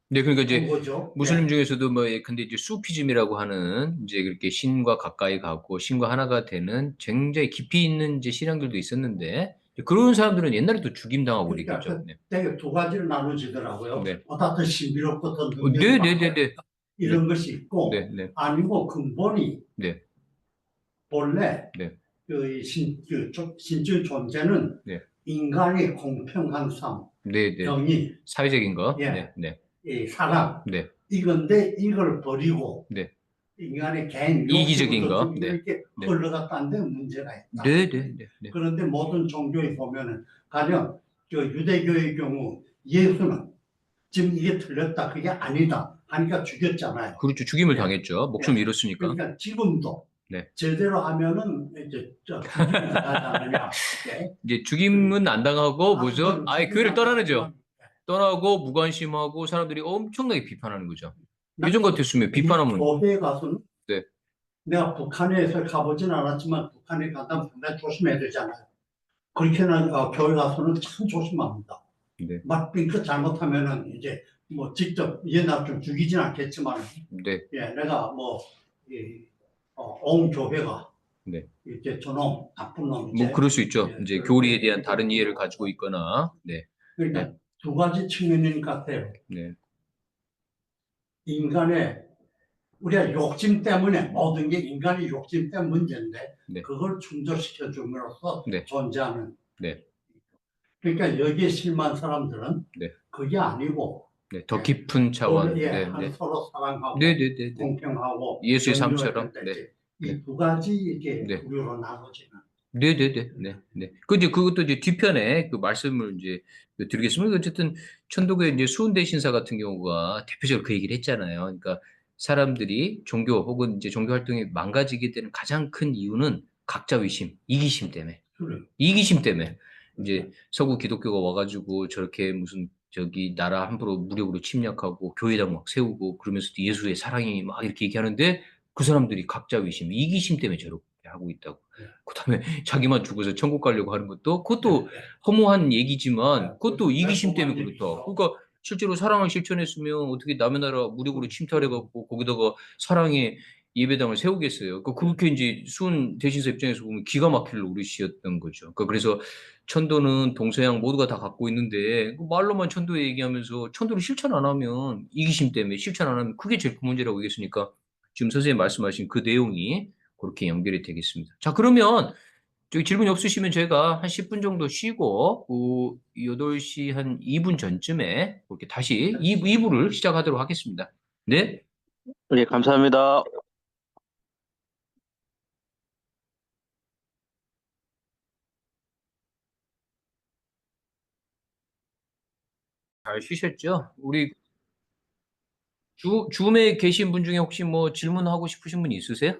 네, 그러니까 한 이제 거죠. 무슬림 중에서도 뭐 근데 이제 수피즘이라고 하는 이제 그렇게 신과 가까이 가고 신과 하나가 되는 굉장히 깊이 있는 이제 신앙들도 있었는데 그런 사람들은 옛날에도 죽임당하고 그러니까 그랬겠죠. 네. 되게 두 가지로 나누지더라고요. 네. 보다 더 신비롭고 더 네, 능력이 네, 네, 많고 네, 이런 것이 있고 네, 네, 아니고 근본이 네, 본래 네, 신적 존재는 네, 인간의 공평한 삶, 네, 네. 정의, 사회적인 거. 네, 예, 네, 이 사랑 네, 이건데 이걸 버리고 네. 인간의 개인 이기적인 욕심으로 거. 네, 이렇게 네, 흘러갔다는 데 문제가 있다. 네, 네, 네, 네. 그런데 모든 종교에 보면은 가령 유대교의 경우 예수는 지금 이게 틀렸다, 그게 아니다 하니까 죽였잖아요. 그렇죠. 죽임을 예, 당했죠. 목숨 예. 잃었으니까. 그러니까 지금도 네. 제대로 하면은 이제 죽임을 당하지 않느냐. 예. 이제 죽임은 안 당하고 뭐죠? 그건 아예 죽임을 교회를 안 떠나죠. 당하지만 떠나고 무관심하고 사람들이 엄청나게 비판하는 거죠. 예전 나는 같았으면 이 비판하면 교회에 가서는 네, 내가 북한에서 가보진 않았지만 북한에 간다면 상당히 조심해야 되잖아요. 그렇게는 교회 가서는 참 조심합니다. 네, 막 빙긋 잘못하면은 이제 뭐 직접 얘나 좀 죽이진 않겠지만 네, 내가 온 교회가 네. 이렇게 저놈 나쁜 놈 뭐 이제 그럴 수 있죠. 이제 그렇게 교리에 대한 다른 이해를 가지고 있거나, 네, 그러니까 네, 두 가지 측면인 것 같아요. 네, 인간의 우리가 욕심 때문에 모든 게 인간의 욕심 때문에 문제인데 네, 그걸 충족시켜 줌으로써 네, 존재하는 네, 그러니까 여기에 실망한 사람들은 네, 그게 아니고 네. 더 깊은 차원. 네, 네, 서로 사랑하고 네, 네, 네, 네. 공평하고 예수의 정의로워야 삶처럼. 된다. 네, 이제 네, 이 두 가지 이게 네. 부류로 나눠지는. 네네네, 네, 네. 그 이제 그것도 이제 뒤편에 그 말씀을 이제 드리겠습니다. 어쨌든 천도교의 이제 수은대 신사 같은 경우가 대표적으로 그 얘기를 했잖아요. 그러니까 사람들이 종교 혹은 이제 종교 활동이 망가지게 되는 가장 큰 이유는 각자 위심, 이기심 때문에. 그래. 이기심 때문에 이제 서구 기독교가 와가지고 저렇게 무슨 저기 나라 함부로 무력으로 침략하고 교회당 막 세우고 그러면서도 예수의 사랑이 막 이렇게 얘기하는데 그 사람들이 각자 위심, 이기심 때문에 저렇게 하고 있다고. 네. 그다음에 자기만 죽어서 천국 가려고 하는 것도 그것도 네, 네. 허무한 얘기지만 네, 그것도 그것도 이기심 때문에 매콤한 그렇다. 얘기죠. 그러니까 실제로 사랑을 실천했으면 어떻게 남의 나라 무력으로 침탈해갖고 거기다가 사랑의 예배당을 세우겠어요. 그렇게 이제 수은 대신사 입장에서 보면 기가 막힐 노릇이었던 거죠. 그래서 천도는 동서양 모두가 다 갖고 있는데 그 말로만 천도 얘기하면서 천도를 실천 안 하면 이기심 때문에 실천 안 하면 그게 제일 큰 문제라고 얘기했으니까 지금 선생님 말씀하신 그 내용이 그렇게 연결이 되겠습니다. 자, 그러면 저기 질문이 없으시면 제가 한 10분 정도 쉬고 8시 한 2분 전쯤에 그렇게 다시 2부를 시작하도록 하겠습니다. 네? 예, 감사합니다. 잘 쉬셨죠? 우리 줌에 계신 분 중에 혹시 뭐 질문하고 싶으신 분 있으세요?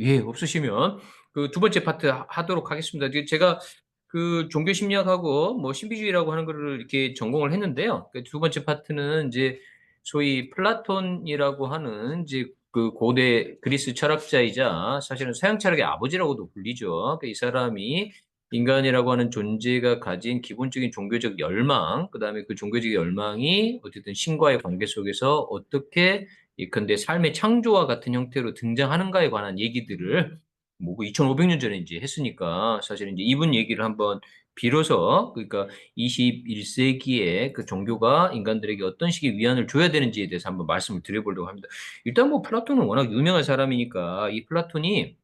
예, 없으시면 그 두 번째 파트 하도록 하겠습니다. 제가 그 종교 심리학하고 뭐 신비주의라고 하는 거를 이렇게 전공을 했는데요. 그 두 번째 파트는 이제 소위 플라톤이라고 하는 이제 그 고대 그리스 철학자이자 사실은 서양 철학의 아버지라고도 불리죠. 이 사람이 인간이라고 하는 존재가 가진 기본적인 종교적 열망, 그다음에 그 종교적 열망이 어쨌든 신과의 관계 속에서 어떻게 근데 삶의 창조와 같은 형태로 등장하는가에 관한 얘기들을 뭐 2500년 전에 이제 했으니까 사실은 이제 이분 얘기를 한번 비로소 그러니까 21세기에 그 종교가 인간들에게 어떤 식의 위안을 줘야 되는지에 대해서 한번 말씀을 드려보려고 합니다. 일단 뭐 플라톤은 워낙 유명한 사람이니까 이 플라톤이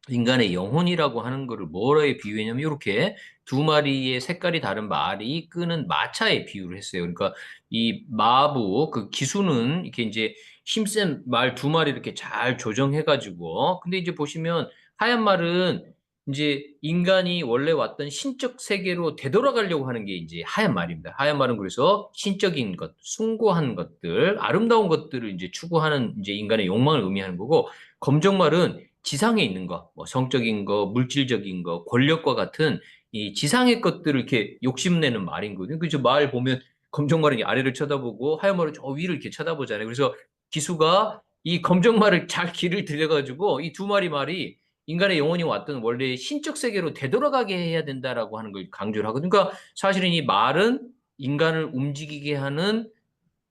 인간의 영혼이라고 하는 거를 뭐에 비유했냐면 이렇게 두 마리의 색깔이 다른 말이 끄는 마차에 비유를 했어요. 그러니까 이 마부 그 기수는 이렇게 이제 힘센 말 두 마리 이렇게 잘 조정해가지고 근데 이제 보시면 하얀 말은 이제 인간이 원래 왔던 신적 세계로 되돌아가려고 하는 게 이제 하얀 말입니다. 하얀 말은 그래서 신적인 것, 숭고한 것들, 아름다운 것들을 이제 추구하는 이제 인간의 욕망을 의미하는 거고 검정 말은 지상에 있는 거, 뭐 성적인 거, 물질적인 거, 권력과 같은 이 지상의 것들을 이렇게 욕심내는 말인 거거든요. 그죠? 말 보면 검정말은 아래를 쳐다보고 하얀 말은 저 위를 이렇게 쳐다보잖아요. 그래서 기수가 이 검정말을 잘 길을 들여가지고 이 두 마리 말이 인간의 영혼이 왔던 원래 신적 세계로 되돌아가게 해야 된다라고 하는 걸 강조를 하거든요. 그러니까 사실은 이 말은 인간을 움직이게 하는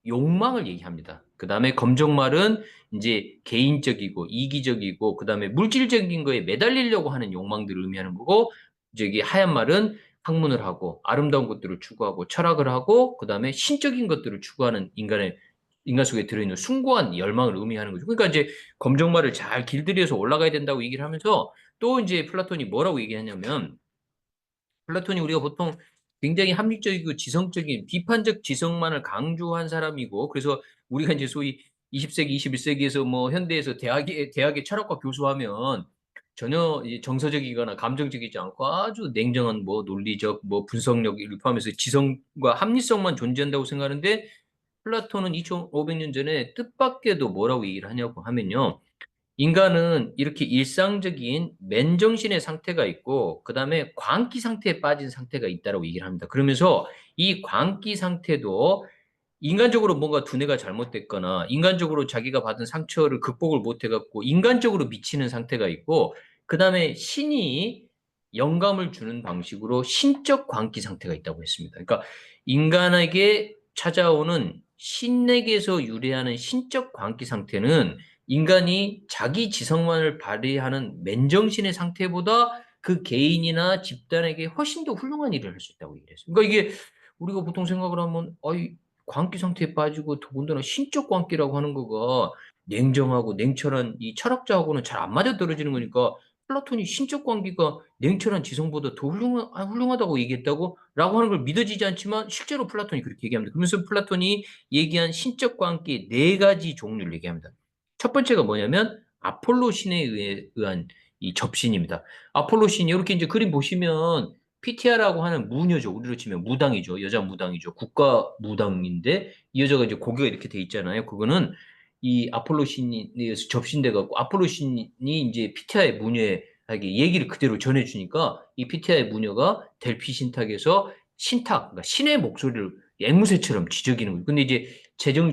욕망을 얘기합니다. 그 다음에 검정말은 이제 개인적이고 이기적이고 그 다음에 물질적인 거에 매달리려고 하는 욕망들을 의미하는 거고 저기 하얀 말은 학문을 하고 아름다운 것들을 추구하고 철학을 하고 그 다음에 신적인 것들을 추구하는 인간 속에 들어있는 숭고한 열망을 의미하는 거죠. 그러니까 이제 검정말을 잘 길들여서 올라가야 된다고 얘기를 하면서 또 이제 플라톤이 뭐라고 얘기하냐면 플라톤이 우리가 보통 굉장히 합리적이고 지성적인 비판적 지성만을 강조한 사람이고 그래서 우리가 이제 소위 20세기, 21세기에서 뭐 현대에서 대학의 철학과 교수하면 전혀 이제 정서적이거나 감정적이지 않고 아주 냉정한 뭐 논리적 뭐 분석력을 포함해서 지성과 합리성만 존재한다고 생각하는데 플라톤은 2500년 전에 뜻밖에도 뭐라고 얘기를 하냐고 하면요. 인간은 이렇게 일상적인 맨정신의 상태가 있고, 그 다음에 광기 상태에 빠진 상태가 있다고 얘기를 합니다. 그러면서 이 광기 상태도 인간적으로 뭔가 두뇌가 잘못됐거나, 인간적으로 자기가 받은 상처를 극복을 못 해갖고, 인간적으로 미치는 상태가 있고, 그 다음에 신이 영감을 주는 방식으로 신적 광기 상태가 있다고 했습니다. 그러니까 인간에게 찾아오는 신에게서 유래하는 신적 광기 상태는 인간이 자기 지성만을 발휘하는 맨정신의 상태보다 그 개인이나 집단에게 훨씬 더 훌륭한 일을 할 수 있다고 얘기했어요. 그러니까 이게 우리가 보통 생각을 하면, 광기 상태에 빠지고 더군다나 신적 광기라고 하는 거가 냉정하고 냉철한 이 철학자하고는 잘 안 맞아떨어지는 거니까 플라톤이 신적 광기가 냉철한 지성보다 더 훌륭하다고 얘기했다고 라고 하는 걸 믿어지지 않지만 실제로 플라톤이 그렇게 얘기합니다. 그러면서 플라톤이 얘기한 신적 광기의 네 가지 종류를 얘기합니다. 첫 번째가 뭐냐면 아폴로 신에 의한 이 접신입니다. 아폴로 신이 이렇게 이제 그림 보시면 PTR라고 하는 무녀죠. 우리로 치면 무당이죠. 여자 무당이죠. 국가 무당인데 이 여자가 이제 고개가 이렇게 돼 있잖아요. 그거는 이 아폴로 신이 접신돼 갖고 아폴로 신이 이제 피티아의 무녀에게 얘기를 그대로 전해주니까 이 피티아의 무녀가 델피 신탁에서 그러니까 신의 목소리를 앵무새처럼 지저귀는 거예요. 근데 이제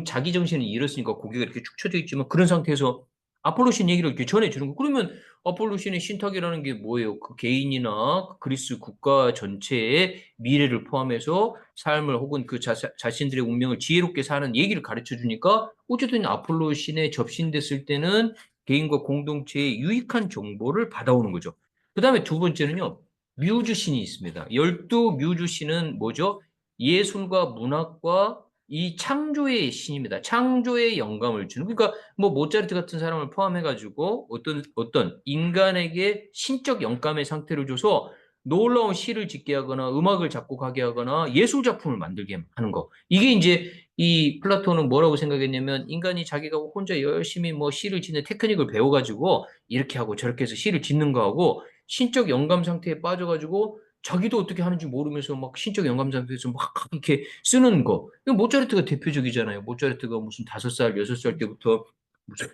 자기 정신을 잃었으니까 고개가 이렇게 축 처져 있지만 그런 상태에서 아폴로 신 얘기를 이렇게 전해주는 거. 그러면 아폴로 신의 신탁이라는 게 뭐예요? 그 개인이나 그리스 국가 전체의 미래를 포함해서 삶을 혹은 그 자신들의 운명을 지혜롭게 사는 얘기를 가르쳐 주니까 어쨌든 아폴로 신에 접신됐을 때는 개인과 공동체의 유익한 정보를 받아오는 거죠. 그 다음에 두 번째는요. 뮤즈 신이 있습니다. 12 뮤즈 신은 뭐죠? 예술과 문학과 이 창조의 신입니다. 창조의 영감을 주는. 그러니까 뭐 모차르트 같은 사람을 포함해가지고 어떤 인간에게 신적 영감의 상태를 줘서 놀라운 시를 짓게 하거나 음악을 작곡하게 하거나 예술 작품을 만들게 하는 거. 이게 이제 이 플라톤은 뭐라고 생각했냐면 인간이 자기가 혼자 열심히 뭐 시를 짓는 테크닉을 배워가지고 이렇게 하고 저렇게 해서 시를 짓는 거하고 신적 영감 상태에 빠져가지고 자기도 어떻게 하는지 모르면서 막 신적 영감 상태에서 막 이렇게 쓰는 거. 이거 모차르트가 대표적이잖아요. 모차르트가 무슨 5살, 6살 때부터 무슨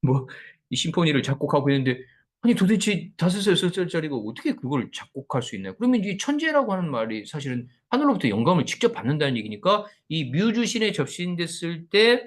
뭐 이 심포니를 작곡하고 있는데 아니 도대체 5살, 6살짜리가 어떻게 그걸 작곡할 수 있나요? 그러면 이게 천재라고 하는 말이 사실은 하늘로부터 영감을 직접 받는다는 얘기니까 이 뮤즈신에 접신됐을 때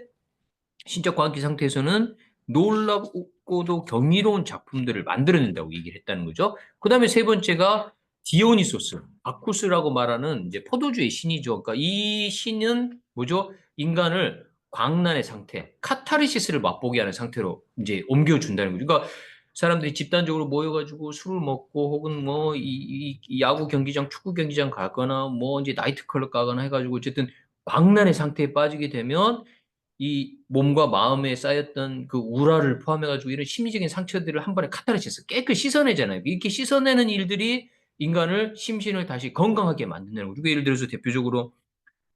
신적 과학기 상태에서는 놀랍고도 경이로운 작품들을 만들어낸다고 얘기를 했다는 거죠. 그 다음에 세 번째가 디오니소스, 바쿠스라고 말하는 이제 포도주의 신이죠. 그러니까 이 신은 뭐죠? 인간을 광란의 상태, 카타르시스를 맛보게 하는 상태로 이제 옮겨준다는 거죠. 그러니까 사람들이 집단적으로 모여가지고 술을 먹고 혹은 뭐 이 야구 경기장, 축구 경기장 가거나 뭐 이제 나이트클럽 가거나 해가지고 어쨌든 광란의 상태에 빠지게 되면 이 몸과 마음에 쌓였던 그 우라를 포함해가지고 이런 심리적인 상처들을 한 번에 카타르시스 깨끗이 씻어내잖아요. 이렇게 씻어내는 일들이 인간을 심신을 다시 건강하게 만든다는 거죠. 예를 들어서 대표적으로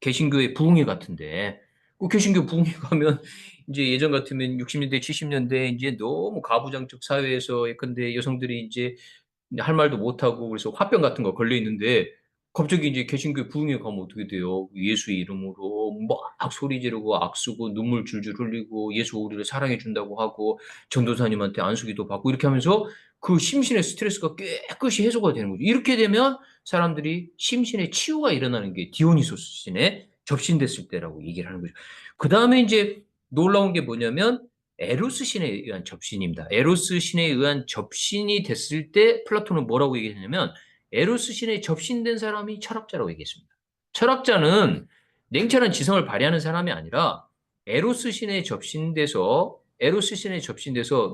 개신교의 부흥회 같은데 그 개신교 부흥회 가면 이제 예전 같으면 60년대, 70년대 이제 너무 가부장적 사회에서 예컨대 여성들이 이제 할 말도 못하고 그래서 화병 같은 거 걸려 있는데 갑자기 이제 개신교 부흥회 가면 어떻게 돼요? 예수 이름으로 막 소리 지르고 악쓰고 눈물 줄줄 흘리고 예수 우리를 사랑해 준다고 하고 전도사님한테 안수기도 받고 이렇게 하면서 그 심신의 스트레스가 깨끗이 해소가 되는 거죠. 이렇게 되면 사람들이 심신의 치유가 일어나는 게 디오니소스 신에 접신됐을 때라고 얘기를 하는 거죠. 그 다음에 이제 놀라운 게 뭐냐면 에로스 신에 의한 접신입니다. 에로스 신에 의한 접신이 됐을 때 플라톤은 뭐라고 얘기했냐면 에로스 신에 접신된 사람이 철학자라고 얘기했습니다. 철학자는 냉철한 지성을 발휘하는 사람이 아니라 에로스 신에 접신돼서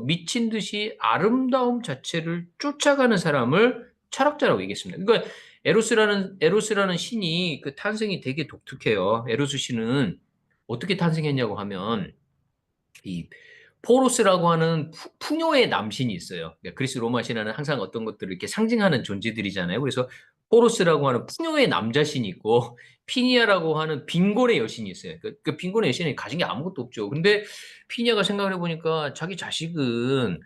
미친 듯이 아름다움 자체를 쫓아가는 사람을 철학자라고 얘기했습니다. 그러니까 에로스라는 신이 그 탄생이 되게 독특해요. 에로스 신은 어떻게 탄생했냐고 하면 이 포로스라고 하는 풍요의 남신이 있어요. 그러니까 그리스 로마 신화는 항상 어떤 것들을 이렇게 상징하는 존재들이잖아요. 그래서 포로스라고 하는 풍요의 남자신이 있고 피니아라고 하는 빈곤의 여신이 있어요. 그 빈곤의 여신이 가진 게 아무것도 없죠. 근데 피니아가 생각을 해보니까 자기 자식은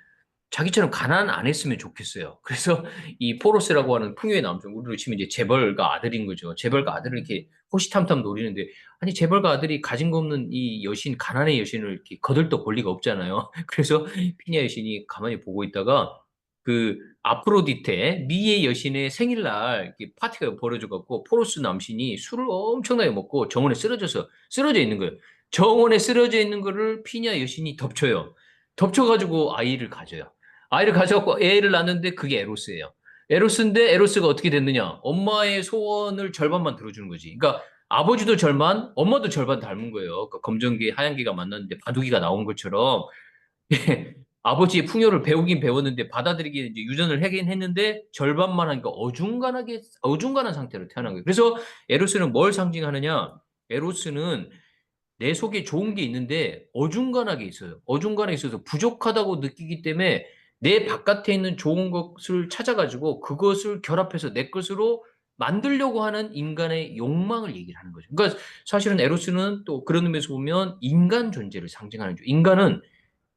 자기처럼 가난 안 했으면 좋겠어요. 그래서 이 포로스라고 하는 풍요의 남자, 우리로 치면 이제 재벌가 아들인 거죠. 재벌가 아들을 이렇게 호시탐탐 노리는데, 아니, 재벌가 아들이 가진 거 없는 이 여신, 가난의 여신을 이렇게 거들떠 볼 리가 없잖아요. 그래서 피니아 여신이 가만히 보고 있다가 그 아프로디테, 미의 여신의 생일날 이렇게 파티가 벌어져갖고 포로스 남신이 술을 엄청나게 먹고 정원에 쓰러져 있는 거예요. 정원에 쓰러져 있는 거를 피니아 여신이 덮쳐요. 덮쳐가지고 아이를 가져요. 아이를 가져갖고 애를 낳는데 그게 에로스예요. 에로스인데 에로스가 어떻게 됐느냐? 엄마의 소원을 절반만 들어주는 거지. 그러니까 아버지도 절반, 엄마도 절반 닮은 거예요. 그러니까 검정기, 하얀기가 만났는데 바둑이가 나온 것처럼 아버지의 풍요를 배우긴 배웠는데 받아들이기 이제 유전을 하긴 했는데 절반만 하니까 어중간한 상태로 태어난 거예요. 그래서 에로스는 뭘 상징하느냐? 에로스는 내 속에 좋은 게 있는데 어중간하게 있어요. 어중간하게 있어서 부족하다고 느끼기 때문에 내 바깥에 있는 좋은 것을 찾아가지고 그것을 결합해서 내 것으로 만들려고 하는 인간의 욕망을 얘기를 하는 거죠. 그러니까 사실은 에로스는 또 그런 의미에서 보면 인간 존재를 상징하는 거죠. 인간은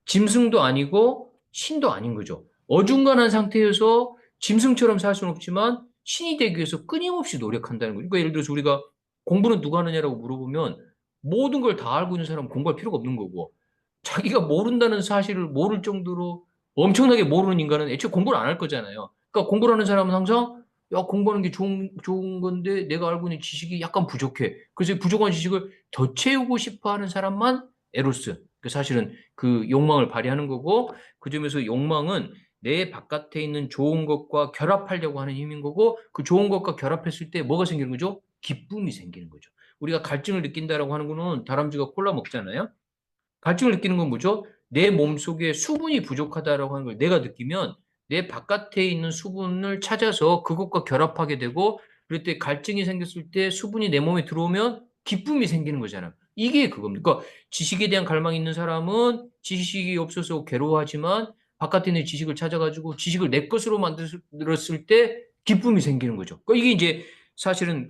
짐승도 아니고 신도 아닌 거죠. 어중간한 상태에서 짐승처럼 살 수는 없지만 신이 되기 위해서 끊임없이 노력한다는 거죠. 그러니까 예를 들어서 우리가 공부는 누가 하느냐라고 물어보면 모든 걸 다 알고 있는 사람은 공부할 필요가 없는 거고 자기가 모른다는 사실을 모를 정도로 엄청나게 모르는 인간은 애초에 공부를 안 할 거잖아요. 그러니까 공부를 하는 사람은 항상 야, 공부하는 게 좋은 건데 내가 알고 있는 지식이 약간 부족해. 그래서 부족한 지식을 더 채우고 싶어 하는 사람만 에로스. 사실은 그 욕망을 발휘하는 거고 그 점에서 욕망은 내 바깥에 있는 좋은 것과 결합하려고 하는 힘인 거고 그 좋은 것과 결합했을 때 뭐가 생기는 거죠? 기쁨이 생기는 거죠. 우리가 갈증을 느낀다라고 하는 거는 다람쥐가 콜라 먹잖아요. 갈증을 느끼는 건 뭐죠? 내 몸속에 수분이 부족하다라고 하는 걸 내가 느끼면 내 바깥에 있는 수분을 찾아서 그것과 결합하게 되고 그럴 때 갈증이 생겼을 때 수분이 내 몸에 들어오면 기쁨이 생기는 거잖아요. 이게 그겁니다. 그러니까 지식에 대한 갈망이 있는 사람은 지식이 없어서 괴로워하지만 바깥에 있는 지식을 찾아가지고 지식을 내 것으로 만들었을 때 기쁨이 생기는 거죠. 그러니까 이게 이제 사실은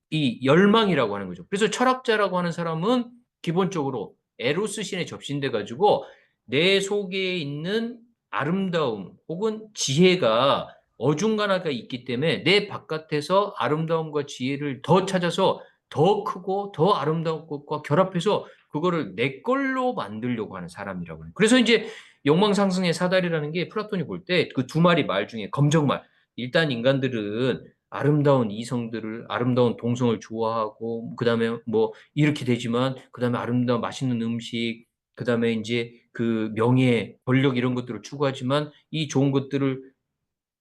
이 열망이라고 하는 거죠. 그래서 철학자라고 하는 사람은 기본적으로 에로스 신에 접신돼 가지고 내 속에 있는 아름다움 혹은 지혜가 어중간하게 있기 때문에 내 바깥에서 아름다움과 지혜를 더 찾아서 더 크고 더 아름다운 것과 결합해서 그거를 내 걸로 만들려고 하는 사람이라고 해요. 그래서 이제 욕망 상승의 사다리라는 게 플라톤이 볼 때 그 두 마리 말 중에 검정말. 일단 인간들은 아름다운 이성들을 아름다운 동성을 좋아하고 그다음에 뭐 이렇게 되지만 그다음에 아름다운 맛있는 음식 그다음에 이제 그 명예, 권력 이런 것들을 추구하지만 이 좋은 것들을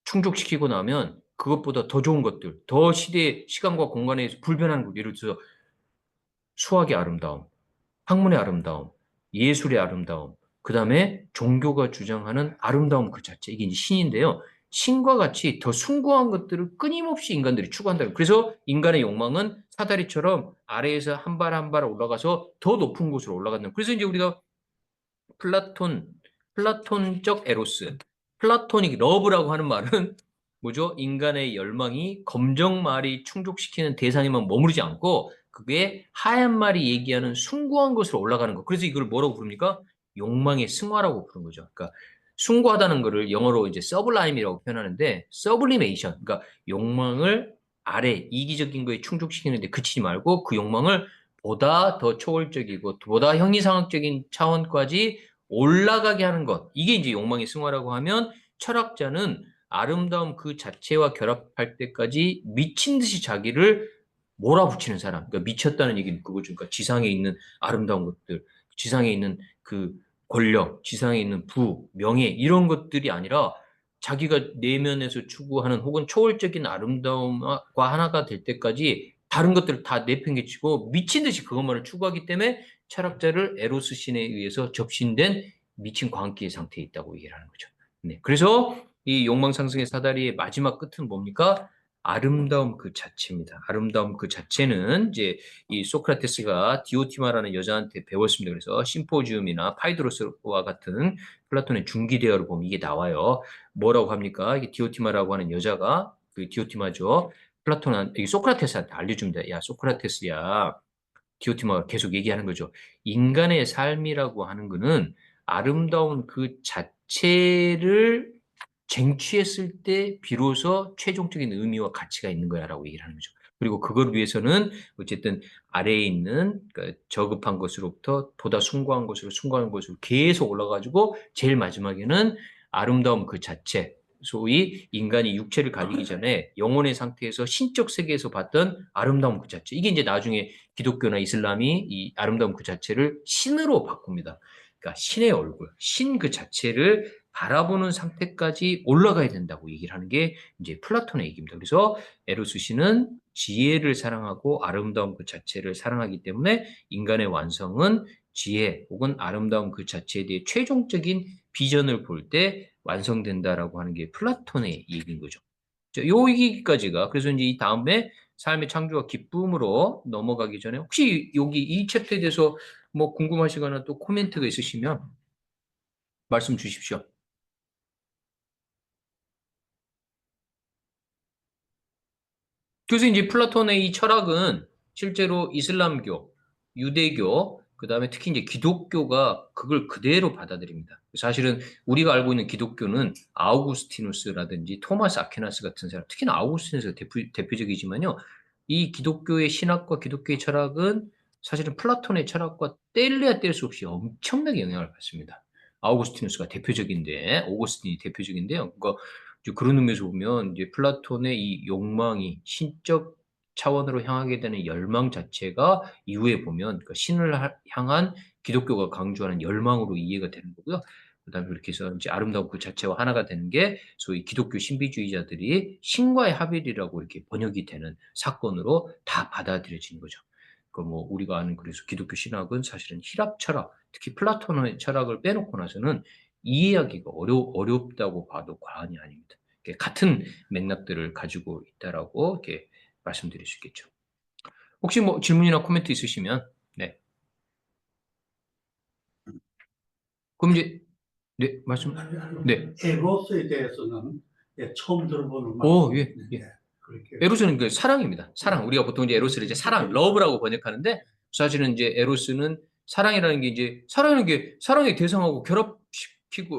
충족시키고 나면 그것보다 더 좋은 것들, 더 시간과 공간에 불변하는 것, 예를 들어서 수학의 아름다움, 학문의 아름다움, 예술의 아름다움, 그 다음에 종교가 주장하는 아름다움 그 자체, 이게 이제 신인데요. 신과 같이 더 숭고한 것들을 끊임없이 인간들이 추구한다. 그래서 인간의 욕망은 사다리처럼 아래에서 한 발 한 발 올라가서 더 높은 곳으로 올라간다. 그래서 이제 우리가 플라톤적 에로스, 플라토닉 러브라고 하는 말은 뭐죠? 인간의 열망이 검정 말이 충족시키는 대상에만 머무르지 않고 그게 하얀 말이 얘기하는 숭고한 것으로 올라가는 것. 그래서 이걸 뭐라고 부릅니까? 욕망의 승화라고 부르는 거죠. 그러니까 숭고하다는 거를 영어로 이제 서블라임이라고 표현하는데 서블리메이션, 그러니까 욕망을 아래 이기적인 거에 충족시키는데 그치지 말고 그 욕망을 보다 더 초월적이고 보다 형이상학적인 차원까지 올라가게 하는 것. 이게 이제 욕망의 승화라고 하면 철학자는 아름다움 그 자체와 결합할 때까지 미친 듯이 자기를 몰아붙이는 사람. 그러니까 미쳤다는 얘기는 그거죠. 그러니까 지상에 있는 아름다운 것들, 지상에 있는 그 권력, 지상에 있는 부, 명예 이런 것들이 아니라 자기가 내면에서 추구하는 혹은 초월적인 아름다움과 하나가 될 때까지 다른 것들을 다 내팽개치고 미친 듯이 그것만을 추구하기 때문에 철학자를 에로스 신에 의해서 접신된 미친 광기의 상태에 있다고 얘기를 하는 거죠. 네. 그래서 이 욕망 상승의 사다리의 마지막 끝은 뭡니까? 아름다움 그 자체입니다. 아름다움 그 자체는 이제 이 소크라테스가 디오티마라는 여자한테 배웠습니다. 그래서 심포지움이나 파이드로스와 같은 플라톤의 중기 대화를 보면 이게 나와요. 뭐라고 합니까? 이게 디오티마라고 하는 여자가 그 디오티마죠. 플라톤한테 소크라테스한테 알려줍니다. 야, 소크라테스야. 디오티마가 계속 얘기하는 거죠. 인간의 삶이라고 하는 거는 아름다운 그 자체를 쟁취했을 때 비로소 최종적인 의미와 가치가 있는 거야라고 얘기를 하는 거죠. 그리고 그걸 위해서는 어쨌든 아래에 있는 그 저급한 것으로부터 보다 숭고한 것으로 계속 올라가지고 제일 마지막에는 아름다움 그 자체, 소위 인간이 육체를 가지기 전에 영혼의 상태에서 신적 세계에서 봤던 아름다움 그 자체. 이게 이제 나중에 기독교나 이슬람이 이 아름다움 그 자체를 신으로 바꿉니다. 그러니까 신의 얼굴, 신 그 자체를 바라보는 상태까지 올라가야 된다고 얘기를 하는 게 이제 플라톤의 얘기입니다. 그래서 에로스 신은 지혜를 사랑하고 아름다움 그 자체를 사랑하기 때문에 인간의 완성은 지혜 혹은 아름다움 그 자체에 대해 최종적인 비전을 볼 때 완성된다라고 하는 게 플라톤의 얘기인 거죠. 요 얘기까지가 그래서 이제 이 다음에 삶의 창조와 기쁨으로 넘어가기 전에 혹시 여기 이 챕터에 대해서 뭐 궁금하시거나 또 코멘트가 있으시면 말씀 주십시오. 그래서 이제 플라톤의 이 철학은 실제로 이슬람교, 유대교, 그 다음에 특히 이제 기독교가 그걸 그대로 받아들입니다. 사실은 우리가 알고 있는 기독교는 아우구스티누스라든지 토마스 아퀴나스 같은 사람, 특히나 아우구스티누스가 대표적이지만요. 이 기독교의 신학과 기독교의 철학은 사실은 플라톤의 철학과 뗄래야 뗄 수 없이 엄청나게 영향을 받습니다. 아우구스티누스가 대표적인데, 오거스틴이 대표적인데요. 그러니까 그런 의미에서 보면 이제 플라톤의 이 욕망이 신적 차원으로 향하게 되는 열망 자체가 이후에 보면 그러니까 신을 향한 기독교가 강조하는 열망으로 이해가 되는 거고요. 그다음에 그렇게 해서 이제 아름다운 그 자체와 하나가 되는 게 소위 기독교 신비주의자들이 신과의 합일이라고 이렇게 번역이 되는 사건으로 다 받아들여지는 거죠. 그 뭐 우리가 아는 그래서 기독교 신학은 사실은 히랍 철학, 특히 플라톤의 철학을 빼놓고 나서는 이해하기가 어렵다고 봐도 과언이 아닙니다. 같은 맥락들을 가지고 있다라고 이렇게 말씀드릴 수 있겠죠. 혹시 뭐 질문이나 코멘트 있으시면 네. 그럼 이제 네 말씀. 네. 에로스에 대해서는 예, 처음 들어보는 오, 말씀. 예, 예. 그렇게 에로스는 그 사랑입니다. 사랑. 우리가 보통 이제 에로스를 이제 사랑, 러브라고 번역하는데 사실은 이제 에로스는 사랑이라는 게 이제 사랑하는 게 사랑의 대상하고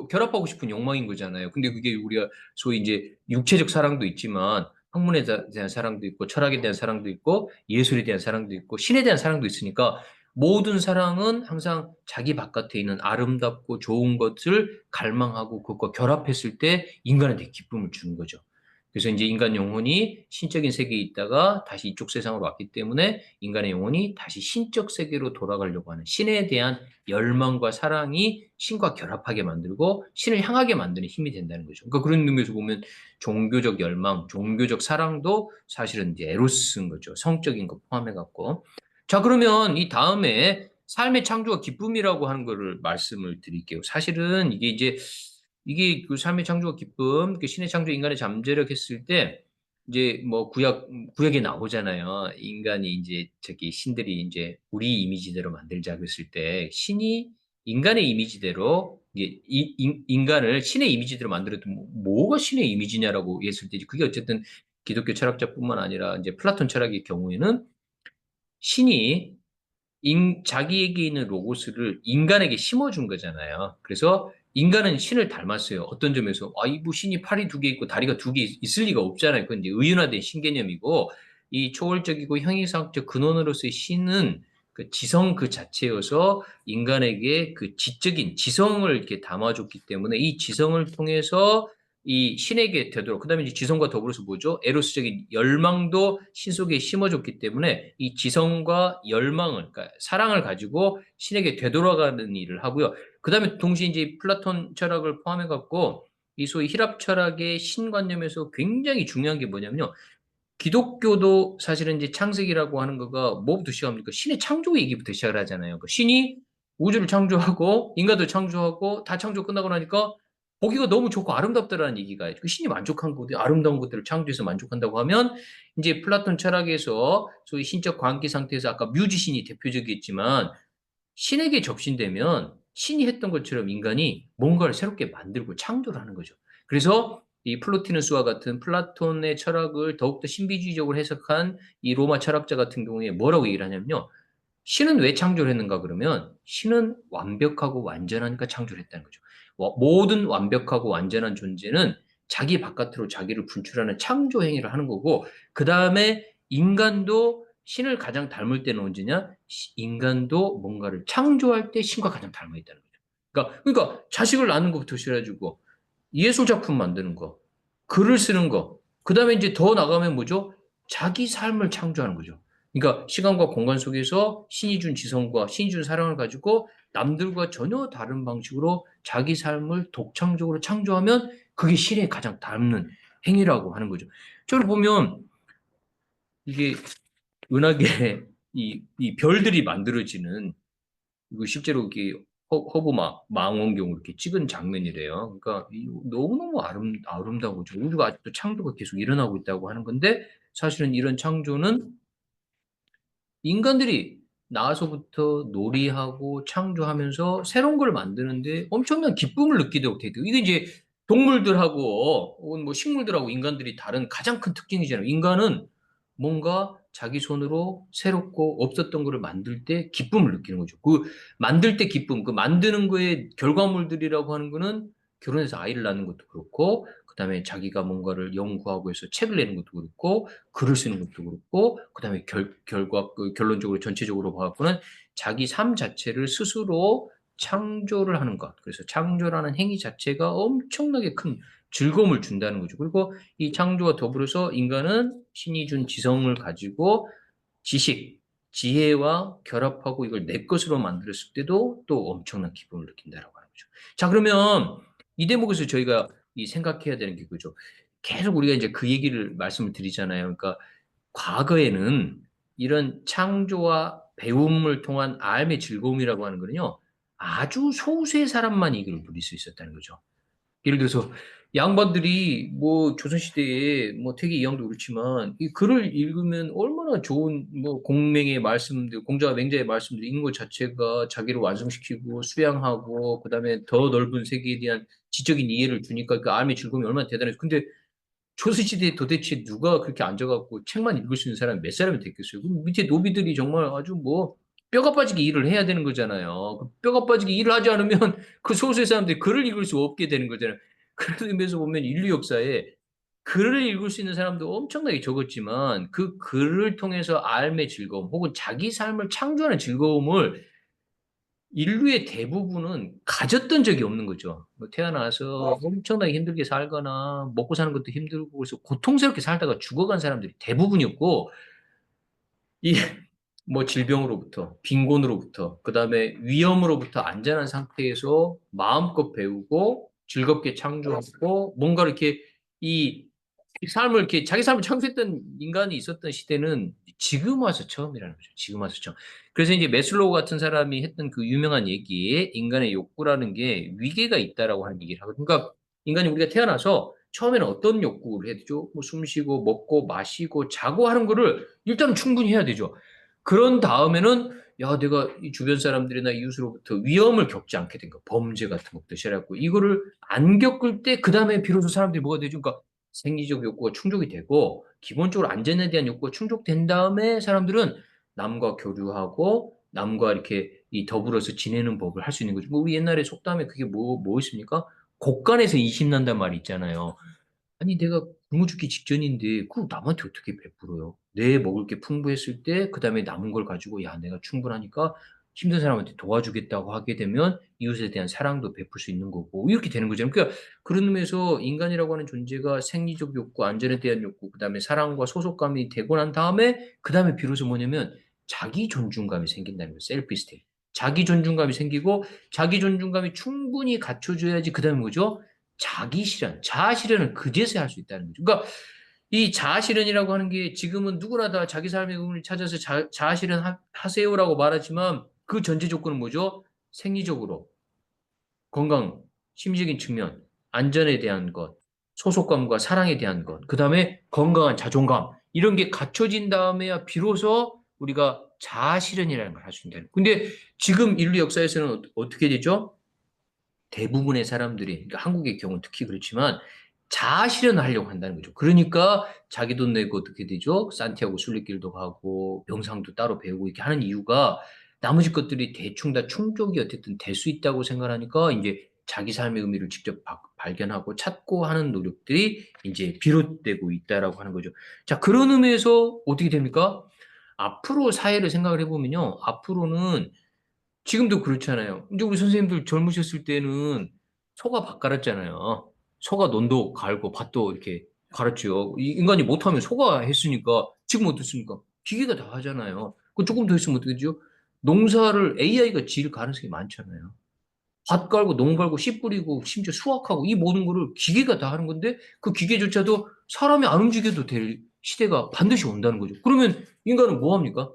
결합하고 싶은 욕망인 거잖아요. 근데 그게 우리가 소위 이제 육체적 사랑도 있지만 학문에 대한 사랑도 있고 철학에 대한 사랑도 있고 예술에 대한 사랑도 있고 신에 대한 사랑도 있으니까 모든 사랑은 항상 자기 바깥에 있는 아름답고 좋은 것을 갈망하고 그것과 결합했을 때 인간한테 기쁨을 주는 거죠. 그래서 이제 인간 영혼이 신적인 세계에 있다가 다시 이쪽 세상으로 왔기 때문에 인간의 영혼이 다시 신적 세계로 돌아가려고 하는 신에 대한 열망과 사랑이 신과 결합하게 만들고 신을 향하게 만드는 힘이 된다는 거죠. 그러니까 그런 의미에서 보면 종교적 열망, 종교적 사랑도 사실은 이제 에로스인 거죠. 성적인 거 포함해 갖고. 자, 그러면 이 다음에 삶의 창조가 기쁨이라고 하는 거를 말씀을 드릴게요. 사실은 이게 그 삶의 창조가 기쁨, 그 신의 창조 인간의 잠재력 했을 때 이제 뭐 구약에 나오잖아요. 인간이 이제 저기 신들이 이제 우리 이미지대로 만들자 그랬을 때 신이 인간의 이미지대로 이게 인간을 신의 이미지대로 만들어도 뭐가 신의 이미지냐라고 했을 때 그게 어쨌든 기독교 철학자뿐만 아니라 이제 플라톤 철학의 경우에는 신이 자기에게 있는 로고스를 인간에게 심어준 거잖아요. 그래서 인간은 신을 닮았어요. 어떤 점에서 이부 신이 팔이 두 개 있고 다리가 두 개 있을 리가 없잖아요. 그건 이제 의인화된 신개념이고 이 초월적이고 형이상학적 근원으로서의 신은 그 지성 그 자체여서 인간에게 그 지적인 지성을 이렇게 담아줬기 때문에 이 지성을 통해서 이 신에게 되도록 그다음에 이제 지성과 더불어서 뭐죠? 에로스적인 열망도 신 속에 심어줬기 때문에 이 지성과 열망을 그러니까 사랑을 가지고 신에게 되돌아가는 일을 하고요. 그다음에 동시에 이제 플라톤 철학을 포함해 갖고 이 소위 히랍 철학의 신관념에서 굉장히 중요한 게 뭐냐면요. 기독교도 사실은 이제 창세기라고 하는 거가 뭐부터 시작합니까? 신의 창조 얘기부터 시작을 하잖아요. 그 신이 우주를 창조하고 인간도 창조하고 다 창조 끝나고 나니까 보기가 너무 좋고 아름답다라는 얘기가 그 신이 만족한 것들 아름다운 것들을 창조해서 만족한다고 하면 이제 플라톤 철학에서 소위 신적 관계 상태에서 아까 뮤지신이 대표적이었지만 신에게 접신되면 신이 했던 것처럼 인간이 뭔가를 새롭게 만들고 창조를 하는 거죠. 그래서 이 플로티누스와 같은 플라톤의 철학을 더욱더 신비주의적으로 해석한 이 로마 철학자 같은 경우에 뭐라고 얘기를 하냐면요. 신은 왜 창조를 했는가 그러면 신은 완벽하고 완전하니까 창조를 했다는 거죠. 모든 완벽하고 완전한 존재는 자기 바깥으로 자기를 분출하는 창조 행위를 하는 거고 그 다음에 인간도 신을 가장 닮을 때는 언제냐? 인간도 뭔가를 창조할 때 신과 가장 닮아 있다는 거죠. 그러니까 자식을 낳는 것부터 시작해가지고 예술 작품 만드는 거, 글을 쓰는 거, 그 다음에 이제 더 나가면 뭐죠? 자기 삶을 창조하는 거죠. 그러니까 시간과 공간 속에서 신이 준 지성과 신이 준 사랑을 가지고 남들과 전혀 다른 방식으로 자기 삶을 독창적으로 창조하면 그게 신에 가장 닮는 행위라고 하는 거죠. 저를 보면 이게 은하계 이 별들이 만들어지는 이거 실제로 이게 허브 망원경으로 이렇게 찍은 장면이래요. 그러니까 너무너무 아름다운 거죠. 우주가 아직도 창조가 계속 일어나고 있다고 하는 건데 사실은 이런 창조는 인간들이 나서부터 놀이하고 창조하면서 새로운 걸 만드는데 엄청난 기쁨을 느끼도록 돼 있대요. 이게 이제 동물들하고 혹은 뭐 식물들하고 인간들이 다른 가장 큰 특징이잖아요. 인간은 뭔가 자기 손으로 새롭고 없었던 거를 만들 때 기쁨을 느끼는 거죠. 그 만들 때 기쁨, 그 만드는 거의 결과물들이라고 하는 거는 결혼해서 아이를 낳는 것도 그렇고, 그다음에 자기가 뭔가를 연구하고 해서 책을 내는 것도 그렇고, 글을 쓰는 것도 그렇고, 그다음에 결론적으로 전체적으로 봐갖고는 자기 삶 자체를 스스로 창조를 하는 것. 그래서 창조라는 행위 자체가 엄청나게 큰 즐거움을 준다는 거죠. 그리고 이 창조와 더불어서 인간은 신이 준 지성을 가지고 지식, 지혜와 결합하고 이걸 내 것으로 만들었을 때도 또 엄청난 기쁨을 느낀다라고 하는 거죠. 자, 그러면 이 대목에서 저희가 이 생각해야 되는 게 그죠. 계속 우리가 이제 그 얘기를 말씀을 드리잖아요. 그러니까 과거에는 이런 창조와 배움을 통한 삶의 즐거움이라고 하는 거는요. 아주 소수의 사람만 이걸 누릴 수 있었다는 거죠. 예를 들어서 양반들이 뭐 조선시대에 뭐 퇴계 이황도 그렇지만 이 글을 읽으면 얼마나 좋은 뭐 공맹의 말씀들, 공자와 맹자의 말씀들 읽는 것 자체가 자기를 완성시키고 수양하고 그다음에 더 넓은 세계에 대한 지적인 이해를 주니까 그 삶의 즐거움이 얼마나 대단해요. 근데 조선시대에 도대체 누가 그렇게 앉아갖고 책만 읽을 수 있는 사람이 몇 사람이 됐겠어요? 그럼 밑에 노비들이 정말 아주 뭐 뼈가 빠지게 일을 해야 되는 거잖아요. 그 뼈가 빠지게 일을 하지 않으면 그 소수의 사람들이 글을 읽을 수 없게 되는 거잖아요. 그런 의미에서 보면 인류 역사에 글을 읽을 수 있는 사람도 엄청나게 적었지만 그 글을 통해서 삶의 즐거움 혹은 자기 삶을 창조하는 즐거움을 인류의 대부분은 가졌던 적이 없는 거죠. 뭐 태어나서 엄청나게 힘들게 살거나 먹고 사는 것도 힘들고 그래서 고통스럽게 살다가 죽어간 사람들이 대부분이었고 이 뭐 질병으로부터 빈곤으로부터 그다음에 위험으로부터 안전한 상태에서 마음껏 배우고 즐겁게 창조하고 뭔가 이렇게 이 삶을 이렇게 자기 삶을 창조했던 인간이 있었던 시대는 지금 와서 처음이라는 거죠. 지금 와서 처음. 그래서 이제 매슬로우 같은 사람이 했던 그 유명한 얘기에 인간의 욕구라는 게 위계가 있다라고 하는 얘기를 하거든요. 그러니까 인간이 우리가 태어나서 처음에는 어떤 욕구를 해야 되죠? 뭐 숨 쉬고 먹고 마시고 자고 하는 거를 일단은 충분히 해야 되죠. 그런 다음에는 야, 내가 이 주변 사람들이나 이웃으로부터 위험을 겪지 않게 된 거, 범죄 같은 것도 싫었고, 이거를 안 겪을 때, 그 다음에 비로소 사람들이 뭐가 되죠? 그러니까 생리적 욕구가 충족이 되고, 기본적으로 안전에 대한 욕구가 충족된 다음에 사람들은 남과 교류하고, 남과 이렇게 이 더불어서 지내는 법을 할 수 있는 거죠. 뭐 우리 옛날에 속담에 그게 뭐 있습니까? 곳간에서 이심난단 말이 있잖아요. 아니 내가 굶어 죽기 직전인데 그걸 남한테 어떻게 베풀어요? 내 먹을 게 풍부했을 때 그다음에 남은 걸 가지고 야 내가 충분하니까 힘든 사람한테 도와주겠다고 하게 되면 이웃에 대한 사랑도 베풀 수 있는 거고 이렇게 되는 거잖아요. 그러니까 그런 의미에서 인간이라고 하는 존재가 생리적 욕구, 안전에 대한 욕구, 그다음에 사랑과 소속감이 되고 난 다음에 그다음에 비로소 뭐냐면 자기 존중감이 생긴다는 거예요. 셀프 이스템. 자기 존중감이 생기고 자기 존중감이 충분히 갖춰져야지 그다음에 뭐죠? 자기 실현, 자아 실현을 그제서야 할 수 있다는 거죠. 그러니까 이 자아 실현이라고 하는 게 지금은 누구나 다 자기 삶의 의미를 찾아서 자아 실현 하세요라고 말하지만 그 전제 조건은 뭐죠? 생리적으로 건강, 심리적인 측면, 안전에 대한 것, 소속감과 사랑에 대한 것, 그 다음에 건강한 자존감 이런 게 갖춰진 다음에야 비로소 우리가 자아 실현이라는 걸 할 수 있다는 거예요. 근데 지금 인류 역사에서는 어떻게 되죠? 대부분의 사람들이, 그러니까 한국의 경우는 특히 그렇지만 자아 실현을 하려고 한다는 거죠. 그러니까 자기 돈 내고 어떻게 되죠? 산티아고 순례길도 가고 명상도 따로 배우고 이렇게 하는 이유가 나머지 것들이 대충 다 충족이 어쨌든 될 수 있다고 생각하니까 이제 자기 삶의 의미를 직접 발견하고 찾고 하는 노력들이 이제 비롯되고 있다라고 하는 거죠. 자, 그런 의미에서 어떻게 됩니까? 앞으로 사회를 생각을 해보면요. 앞으로는 지금도 그렇잖아요. 이제 우리 선생님들 젊으셨을 때는 소가 밥 갈았잖아요. 소가 논도 갈고 밭도 이렇게 갈았죠. 인간이 못하면 소가 했으니까 지금 어떻습니까? 기계가 다 하잖아요. 그 조금 더 있으면 어떻게 되죠? 농사를 AI가 지을 가능성이 많잖아요. 밭 갈고 농 갈고 씨 뿌리고 심지어 수확하고 이 모든 거를 기계가 다 하는 건데 그 기계조차도 사람이 안 움직여도 될 시대가 반드시 온다는 거죠. 그러면 인간은 뭐 합니까?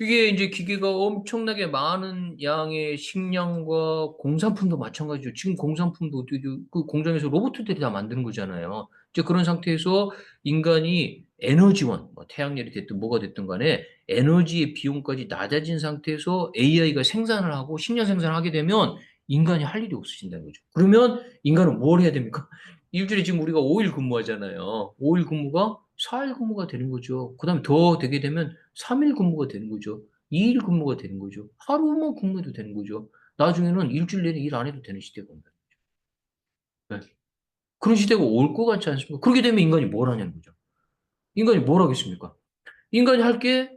이게 이제 기계가 엄청나게 많은 양의 식량과 공산품도 마찬가지죠. 지금 공산품도 그 공장에서 로봇들이 다 만드는 거잖아요. 이제 그런 상태에서 인간이 에너지원, 뭐 태양열이 됐든 뭐가 됐든 간에 에너지의 비용까지 낮아진 상태에서 AI가 생산을 하고 식량 생산을 하게 되면 인간이 할 일이 없어진다는 거죠. 그러면 인간은 뭘 해야 됩니까? 일주일에 지금 우리가 5일 근무하잖아요. 5일 근무가 4일 근무가 되는 거죠. 그다음에 더 되게 되면 3일 근무가 되는 거죠. 2일 근무가 되는 거죠. 하루만 근무해도 되는 거죠. 나중에는 일주일 내내 일 안 해도 되는 시대가 온다. 네. 그런 시대가 올 것 같지 않습니까? 그렇게 되면 인간이 뭘 하냐는 거죠. 인간이 뭘 하겠습니까? 인간이 할 게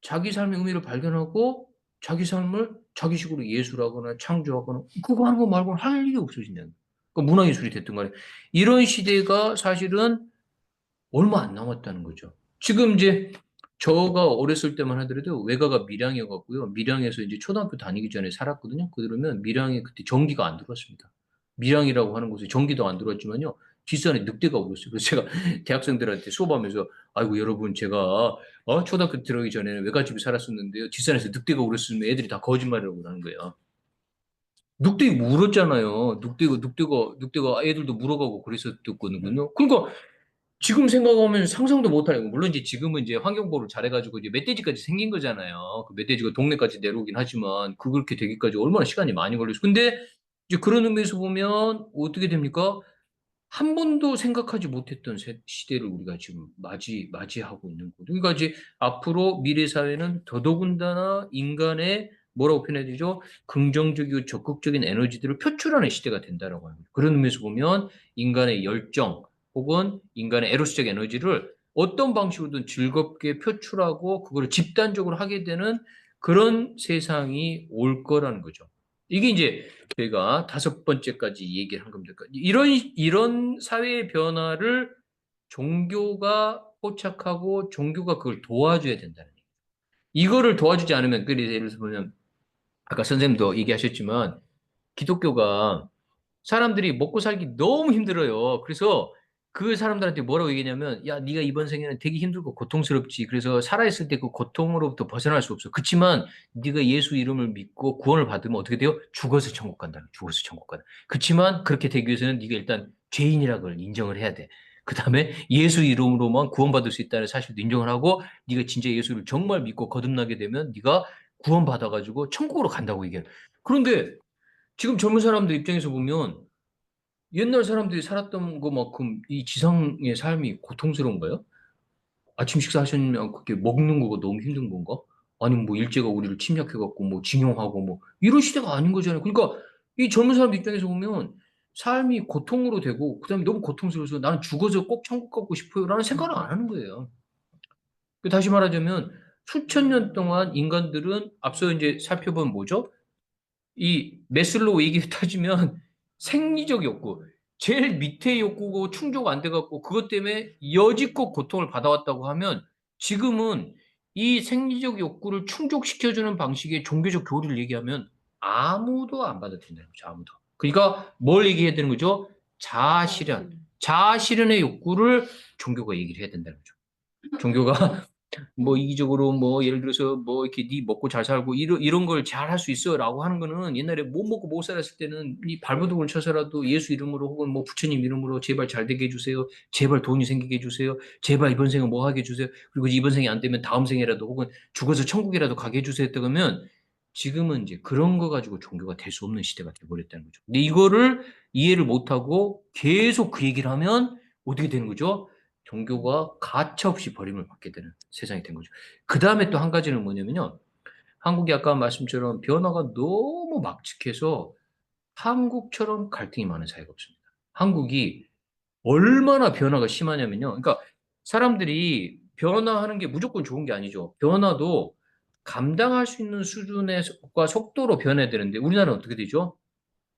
자기 삶의 의미를 발견하고 자기 삶을 자기식으로 예술하거나 창조하거나 그거 하는 거 말고는 할 일이 없어진다는 거예요. 그러니까 문화예술이 됐든 간에 이런 시대가 사실은 얼마 안 남았다는 거죠. 지금 이제 저가 어렸을 때만 하더라도 외가가 밀양이었고요. 밀양에서 이제 초등학교 다니기 전에 살았거든요. 그러면 밀양에 그때 전기가 안 들어왔습니다. 밀양이라고 하는 곳에 전기도 안 들어왔지만요. 뒷산에 늑대가 울었어요. 그래서 제가 대학생들한테 수업하면서 아이고 여러분 제가 초등학교 들어가기 전에는 외갓집에 살았었는데요. 뒷산에서 늑대가 울었으면 애들이 다 거짓말이라고 하는 거예요. 늑대가 물었잖아요. 늑대가 애들도 물어가고 그랬었거든요. 그러니까 지금 생각하면 상상도 못하는 거. 물론 이제 지금은 이제 환경보호를 잘해가지고 이제 멧돼지까지 생긴 거잖아요. 그 멧돼지가 동네까지 내려오긴 하지만 그렇게 되기까지 얼마나 시간이 많이 걸렸어. 근데 이제 그런 의미에서 보면 어떻게 됩니까? 한 번도 생각하지 못했던 시대를 우리가 지금 맞이하고 있는 거죠. 그러니까 이제 앞으로 미래 사회는 더더군다나 인간의 뭐라고 표현해야 되죠? 긍정적이고 적극적인 에너지들을 표출하는 시대가 된다라고 합니다. 그런 의미에서 보면 인간의 열정 혹은 인간의 에로스적 에너지를 어떤 방식으로든 즐겁게 표출하고 그거를 집단적으로 하게 되는 그런 세상이 올 거라는 거죠. 이게 이제 저희가 다섯 번째까지 얘기를 한 겁니다. 그러니까 이런 사회의 변화를 종교가 포착하고 종교가 그걸 도와줘야 된다는 얘기예요. 이거를 도와주지 않으면, 그래서 예를 들어서 보면, 아까 선생님도 얘기하셨지만, 기독교가 사람들이 먹고 살기 너무 힘들어요. 그래서 그 사람들한테 뭐라고 얘기냐면, 야, 네가 이번 생에는 되게 힘들고 고통스럽지. 그래서 살아있을 때 그 고통으로부터 벗어날 수 없어. 그치만 네가 예수 이름을 믿고 구원을 받으면 어떻게 돼요? 죽어서 천국 간다. 죽어서 천국 간다. 그치만 그렇게 되기 위해서는 네가 일단 죄인이라는 걸 인정을 해야 돼. 그 다음에 예수 이름으로만 구원받을 수 있다는 사실도 인정을 하고, 네가 진짜 예수를 정말 믿고 거듭나게 되면 네가 구원받아가지고 천국으로 간다고 얘기해요. 그런데 지금 젊은 사람들 입장에서 보면 옛날 사람들이 살았던 것만큼 이 지상의 삶이 고통스러운가요? 아침 식사하시면 그렇게 먹는 거가 너무 힘든 건가? 아니면 뭐 일제가 우리를 침략해갖고 뭐 징용하고 뭐 이런 시대가 아닌 거잖아요. 그러니까 이 젊은 사람 입장에서 보면 삶이 고통으로 되고 그다음에 너무 고통스러워서 나는 죽어서 꼭 천국 가고 싶어요라는 생각을 안 하는 거예요. 다시 말하자면 수천 년 동안 인간들은 앞서 이제 살펴본 뭐죠? 이 매슬로우 얘기를 따지면 생리적 욕구, 제일 밑에 욕구고 충족 안 돼갖고 그것 때문에 여지껏 고통을 받아왔다고 하면 지금은 이 생리적 욕구를 충족시켜주는 방식의 종교적 교리를 얘기하면 아무도 안 받아들인다는 거죠. 아무도. 그러니까 뭘 얘기해야 되는 거죠? 자아실현. 자아실현의 욕구를 종교가 얘기를 해야 된다는 거죠. 종교가 뭐 이기적으로 뭐 예를 들어서 뭐 이렇게 네 먹고 잘 살고 이런 걸 잘 할 수 있어라고 하는 거는 옛날에 못 먹고 못 살았을 때는 이 발버둥을 쳐서라도 예수 이름으로 혹은 뭐 부처님 이름으로 제발 잘 되게 해주세요. 제발 돈이 생기게 해주세요. 제발 이번 생에 뭐 하게 해주세요. 그리고 이번 생이 안 되면 다음 생에라도 혹은 죽어서 천국이라도 가게 해주세요. 그러면 지금은 이제 그런 거 가지고 종교가 될 수 없는 시대가 돼버렸다는 거죠. 근데 이거를 이해를 못하고 계속 그 얘기를 하면 어떻게 되는 거죠? 종교가 가차없이 버림을 받게 되는 세상이 된 거죠. 그 다음에 또 한 가지는 뭐냐면요. 한국이 아까 말씀처럼 변화가 너무 막직해서 한국처럼 갈등이 많은 사회가 없습니다. 한국이 얼마나 변화가 심하냐면요. 그러니까 사람들이 변화하는 게 무조건 좋은 게 아니죠. 변화도 감당할 수 있는 수준과 속도로 변해야 되는데 우리나라는 어떻게 되죠?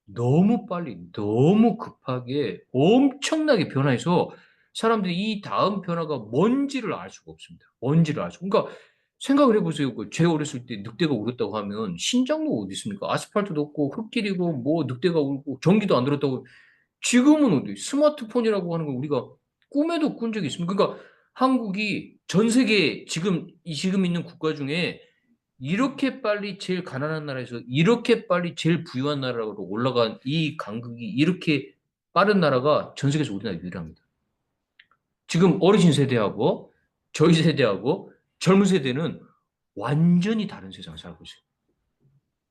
너무 빨리, 너무 급하게 엄청나게 변화해서 사람들이 이 다음 변화가 뭔지를 알 수가 없습니다. 뭔지를 알 수. 그러니까 생각을 해보세요. 제 어렸을 때 늑대가 울었다고 하면 신장로 어디 있습니까? 아스팔트도 없고 흙길이고 뭐 늑대가 울고 전기도 안 들었다고. 지금은 어디 스마트폰이라고 하는 걸 우리가 꿈에도 꾼 적이 있습니까? 그러니까 한국이 전 세계 지금 있는 국가 중에 이렇게 빨리 제일 가난한 나라에서 이렇게 빨리 제일 부유한 나라로 올라간 이 간극이 이렇게 빠른 나라가 전 세계에서 우리나라 유일합니다. 지금 어르신 세대하고 저희 세대하고 젊은 세대는 완전히 다른 세상을 살고 있어요.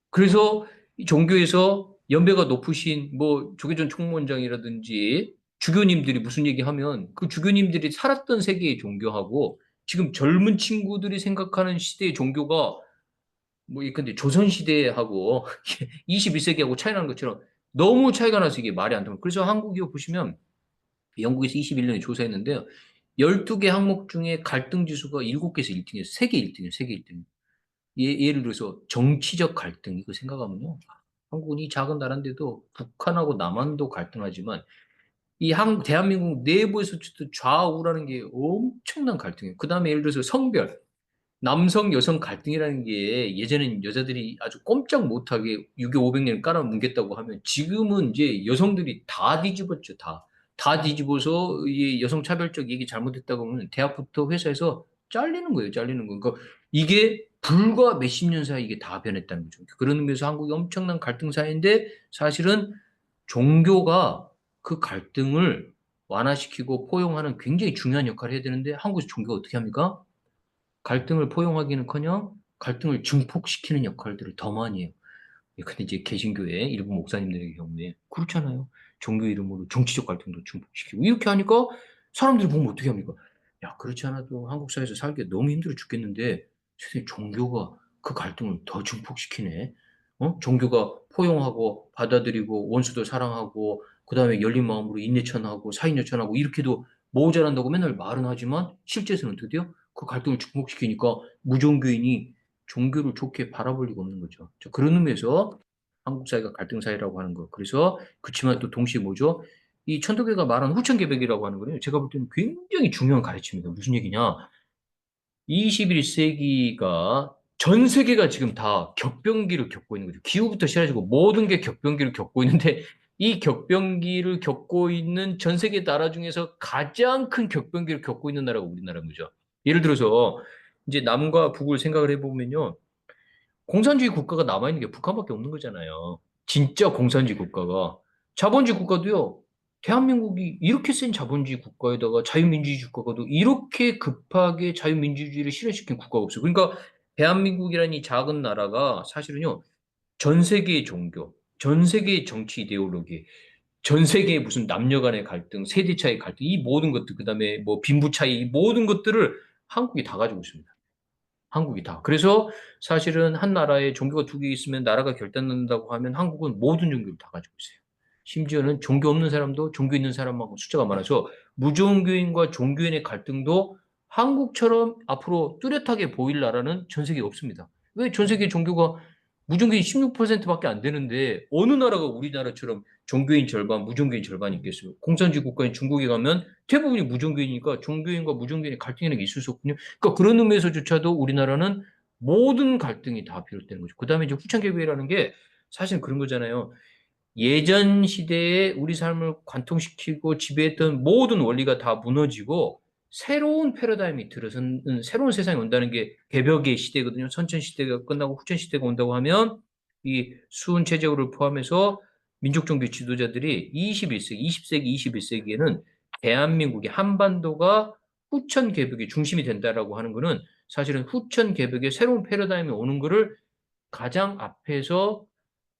그래서 이 종교에서 연배가 높으신 뭐 조계전 총무원장이라든지 주교님들이 무슨 얘기하면 그 주교님들이 살았던 세계의 종교하고 지금 젊은 친구들이 생각하는 시대의 종교가 뭐 예컨대 조선시대하고 21세기하고 차이 나는 것처럼 너무 차이가 나서 이게 말이 안 되는. 그래서 한국이 보시면 영국에서 21년에 조사했는데요. 12개 항목 중에 갈등 지수가 7개에서 1등이에요. 세계 1등이에요. 세계 1등. 예를 들어서 정치적 갈등 이거 생각하면요. 한국은 이 작은 나라인데도 북한하고 남한도 갈등하지만 대한민국 내부에서도 좌우라는 게 엄청난 갈등이에요. 그 다음에 예를 들어서 성별. 남성, 여성 갈등이라는 게 예전엔 여자들이 아주 꼼짝 못하게 6.25 500년 깔아뭉갰다고 하면 지금은 이제 여성들이 다 뒤집었죠. 다 뒤집어서 이 여성 차별적 얘기 잘못했다고 하면 대학부터 회사에서 잘리는 거예요. 잘리는 거. 그러니까 이게 불과 몇십 년 사이 이게 다 변했다는 거죠. 그런 의미에서 한국이 엄청난 갈등 사회인데 사실은 종교가 그 갈등을 완화시키고 포용하는 굉장히 중요한 역할을 해야 되는데 한국에서 종교가 어떻게 합니까? 갈등을 포용하기는커녕 갈등을 증폭시키는 역할들을 더 많이 해요. 근데 이제 개신교의 일부 목사님들의 경우에 그렇잖아요. 종교 이름으로 정치적 갈등도 증폭시키고 이렇게 하니까 사람들이 보면 어떻게 합니까? 야, 그렇지 않아도 한국 사회에서 살기 너무 힘들어 죽겠는데 세상에 종교가 그 갈등을 더 증폭시키네. 종교가 포용하고 받아들이고 원수도 사랑하고 그다음에 열린 마음으로 인내천하고 사인여천하고 이렇게도 모자란다고 맨날 말은 하지만 실제에서는 어떻게 돼요? 그 갈등을 증폭시키니까 무종교인이 종교를 좋게 바라볼 리가 없는 거죠. 그런 의미에서 한국 사회가 갈등 사회라고 하는 거. 그래서 그렇지만 또 동시에 뭐죠? 이 천도교가 말하는 후천개벽이라고 하는 거는 제가 볼 때는 굉장히 중요한 가르침입니다. 무슨 얘기냐? 21세기가 전 세계가 지금 다 격변기를 겪고 있는 거죠. 기후부터 시작해서 모든 게 격변기를 겪고 있는데 이 격변기를 겪고 있는 전 세계 나라 중에서 가장 큰 격변기를 겪고 있는 나라가 우리나라인 거죠. 예를 들어서 이제 남과 북을 생각을 해보면요. 공산주의 국가가 남아있는 게 북한밖에 없는 거잖아요. 진짜 공산주의 국가가. 자본주의 국가도요. 대한민국이 이렇게 센 자본주의 국가에다가 자유민주주의 국가도 이렇게 급하게 자유민주주의를 실현시킨 국가가 없어요. 그러니까 대한민국이라는 이 작은 나라가 사실은요. 전 세계의 종교, 전 세계의 정치 이데올로기, 전 세계의 무슨 남녀 간의 갈등, 세대 차이 갈등, 이 모든 것들, 그 다음에 뭐 빈부 차이, 이 모든 것들을 한국이 다 가지고 있습니다. 한국이 다. 그래서 사실은 한 나라에 종교가 두 개 있으면 나라가 결단난다고 하면 한국은 모든 종교를 다 가지고 있어요. 심지어는 종교 없는 사람도 종교 있는 사람하고 숫자가 많아서 무종교인과 종교인의 갈등도 한국처럼 앞으로 뚜렷하게 보일 나라는 전 세계에 없습니다. 왜 전 세계 종교가 무종교인 16%밖에 안 되는데 어느 나라가 우리나라처럼 종교인 절반, 무종교인 절반이 있겠어요? 공산주의 국가인 중국에 가면 대부분이 무종교인이니까 종교인과 무종교인의 갈등이라는 게 있을 수 없군요. 그러니까 그런 의미에서조차도 우리나라는 모든 갈등이 다 비롯되는 거죠. 그 다음에 이제 후천개벽이라는 게 사실 그런 거잖아요. 예전 시대에 우리 삶을 관통시키고 지배했던 모든 원리가 다 무너지고 새로운 패러다임이 들어서는 새로운 세상이 온다는 게 개벽의 시대거든요. 선천 시대가 끝나고 후천 시대가 온다고 하면 이 수훈 체제를 포함해서 민족 종교 지도자들이 21세기, 20세기, 21세기에는 대한민국의 한반도가 후천 개벽의 중심이 된다라고 하는 거는 사실은 후천 개벽의 새로운 패러다임이 오는 거를 가장 앞에서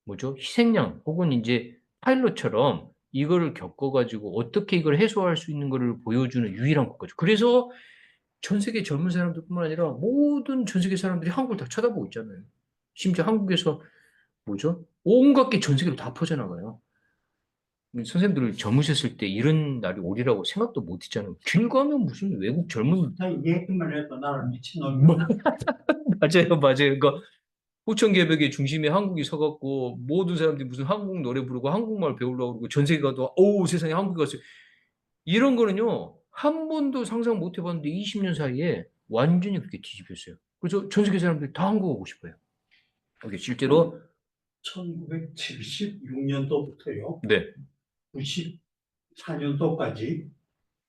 뭐죠? 희생양 혹은 이제 파일럿처럼 이거를 겪어가지고 어떻게 이걸 해소할 수 있는 거를 보여주는 유일한 국가죠. 그래서 전 세계 젊은 사람들뿐만 아니라 모든 전 세계 사람들이 한국을 다 쳐다보고 있잖아요. 심지어 한국에서 뭐죠? 온갖 게 전 세계로 다 퍼져나가요. 선생님들 젊으셨을 때 이런 날이 오리라고 생각도 못 했잖아요. 길 가면 무슨 외국 젊은 자, 얘기만 해도 나를 미친놈이. 뭐, 맞아요, 맞아요. 그러니까 호천개벽의 중심에 한국이 서갖고 모든 사람들이 무슨 한국 노래 부르고 한국말 배우려고 그러고 전 세계 가도 어우 세상에 한국에 갔어요. 이런 거는요 한 번도 상상 못 해봤는데 20년 사이에 완전히 그렇게 뒤집혔어요. 그래서 전 세계 사람들이 다 한국 오고 싶어요. 이게 실제로 1976년도부터요. 네, 94년도까지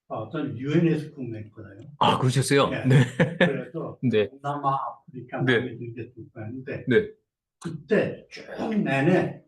어떤 UN에서 근무했거든요. 아 그러셨어요? 네. 네, 그래서 네, 동남아, 아프리카, 네. 남미중계 했는데 네. 그때 쭉 내내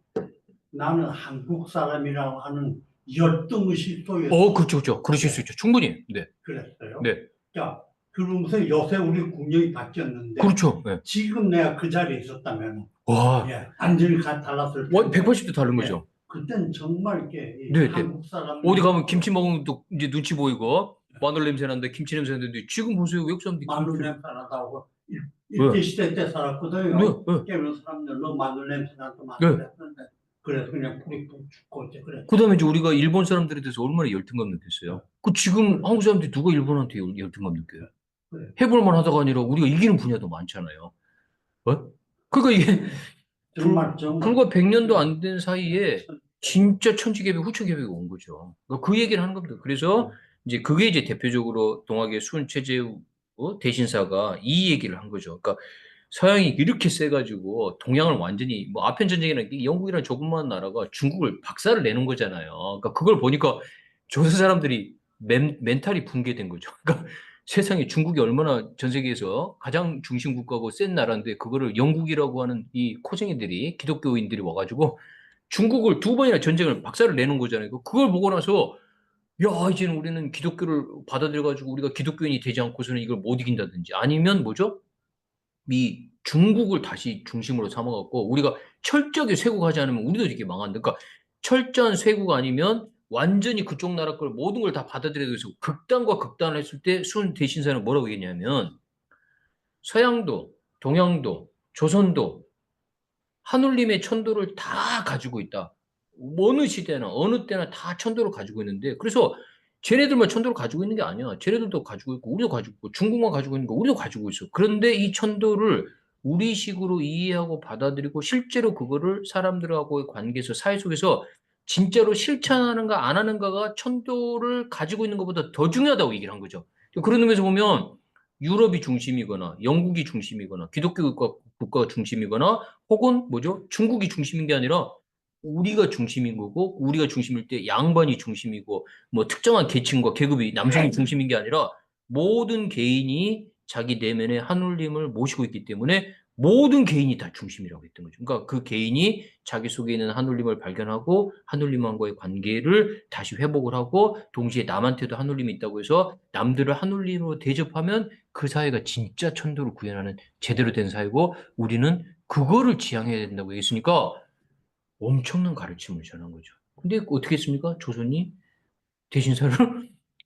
나는 한국 사람이라고 하는 열등의식 속에서 그렇죠, 그렇죠. 그러실 수 있죠. 충분히. 네, 그랬어요. 네, 자, 그러면서 요새 우리 국력이 바뀌었는데 그렇죠. 네. 지금 내가 그 자리에 있었다면 와, 완전히 달랐을 텐데 180도 다른 네. 거죠. 그때는 정말 이렇게 네, 한국 사람 어디 가면 김치 먹으면 또 이제 눈치 보이고 마늘 냄새 난다, 김치 냄새 나는데 지금 보세요 외국 사람들이 마늘 냄새 나다고 일제 시대 때 살았거든요. 네. 깨는 사람들로 마늘 냄새 나도 네. 마늘 했는데 그래서 그냥 불이 푹 죽고 이제 그래. 그다음에 이제 우리가 일본 사람들에 대해서 얼마나 열등감 느꼈어요. 그 지금 한국 사람들이 누가 일본한테 열등감 느껴요? 그래. 해볼만 하다가 아니라 우리가 이기는 분야도 많잖아요. 그러니까 이게 정말 불과 100년도 안 된 사이에 진짜 천지개벽, 후천개벽이 온 거죠. 그러니까 그 얘기를 하는 겁니다. 그래서 이제 그게 이제 대표적으로 동학의 수훈 최재우 대신사가 이 얘기를 한 거죠. 그러니까 서양이 이렇게 세가지고 동양을 완전히 뭐 아편 전쟁이라는 게 영국이라는 조그마한 나라가 중국을 박살을 내는 거잖아요. 그러니까 그걸 보니까 조선 사람들이 멘탈이 붕괴된 거죠. 그러니까 세상에 중국이 얼마나 전 세계에서 가장 중심 국가고 센 나라인데 그거를 영국이라고 하는 이 코쟁이들이 기독교인들이 와가지고 중국을 두 번이나 전쟁을 박살을 내는 거잖아요. 그걸 보고 나서 야 이제는 우리는 기독교를 받아들여가지고 우리가 기독교인이 되지 않고서는 이걸 못 이긴다든지 아니면 뭐죠? 이 중국을 다시 중심으로 삼아갖고 우리가 철저하게 쇄국하지 않으면 우리도 이렇게 망한다. 그러니까 철저한 쇄국 아니면 완전히 그쪽 나라 걸 모든 걸 다 받아들여야 돼서 극단과 극단을 했을 때 순 대신사는 뭐라고 얘기했냐면 서양도 동양도 조선도 하늘님의 천도를 다 가지고 있다. 어느 시대나 어느 때나 다 천도를 가지고 있는데 그래서 쟤네들만 천도를 가지고 있는 게 아니야. 쟤네들도 가지고 있고 우리도 가지고 있고 중국만 가지고 있는 거 우리도 가지고 있어. 그런데 이 천도를 우리식으로 이해하고 받아들이고 실제로 그거를 사람들하고의 관계에서 사회 속에서 진짜로 실천하는가 안 하는가가 천도를 가지고 있는 것보다 더 중요하다고 얘기를 한 거죠. 그런 의미에서 보면 유럽이 중심이거나 영국이 중심이거나 기독교 국가 중심이거나 혹은 뭐죠? 중국이 중심인 게 아니라 우리가 중심인 거고 우리가 중심일 때 양반이 중심이고 뭐 특정한 계층과 계급이 남성이 중심인 게 아니라 모든 개인이 자기 내면의 하늘님을 모시고 있기 때문에 모든 개인이 다 중심이라고 했던 거죠. 그러니까 그 개인이 자기 속에 있는 하늘님을 발견하고 하늘님과의 관계를 다시 회복을 하고 동시에 남한테도 하늘님이 있다고 해서 남들을 하늘님으로 대접하면 그 사회가 진짜 천도를 구현하는 제대로 된 사회고 우리는 그거를 지향해야 된다고 했으니까 엄청난 가르침을 전한 거죠. 근데 어떻게 했습니까? 조선이 대신사를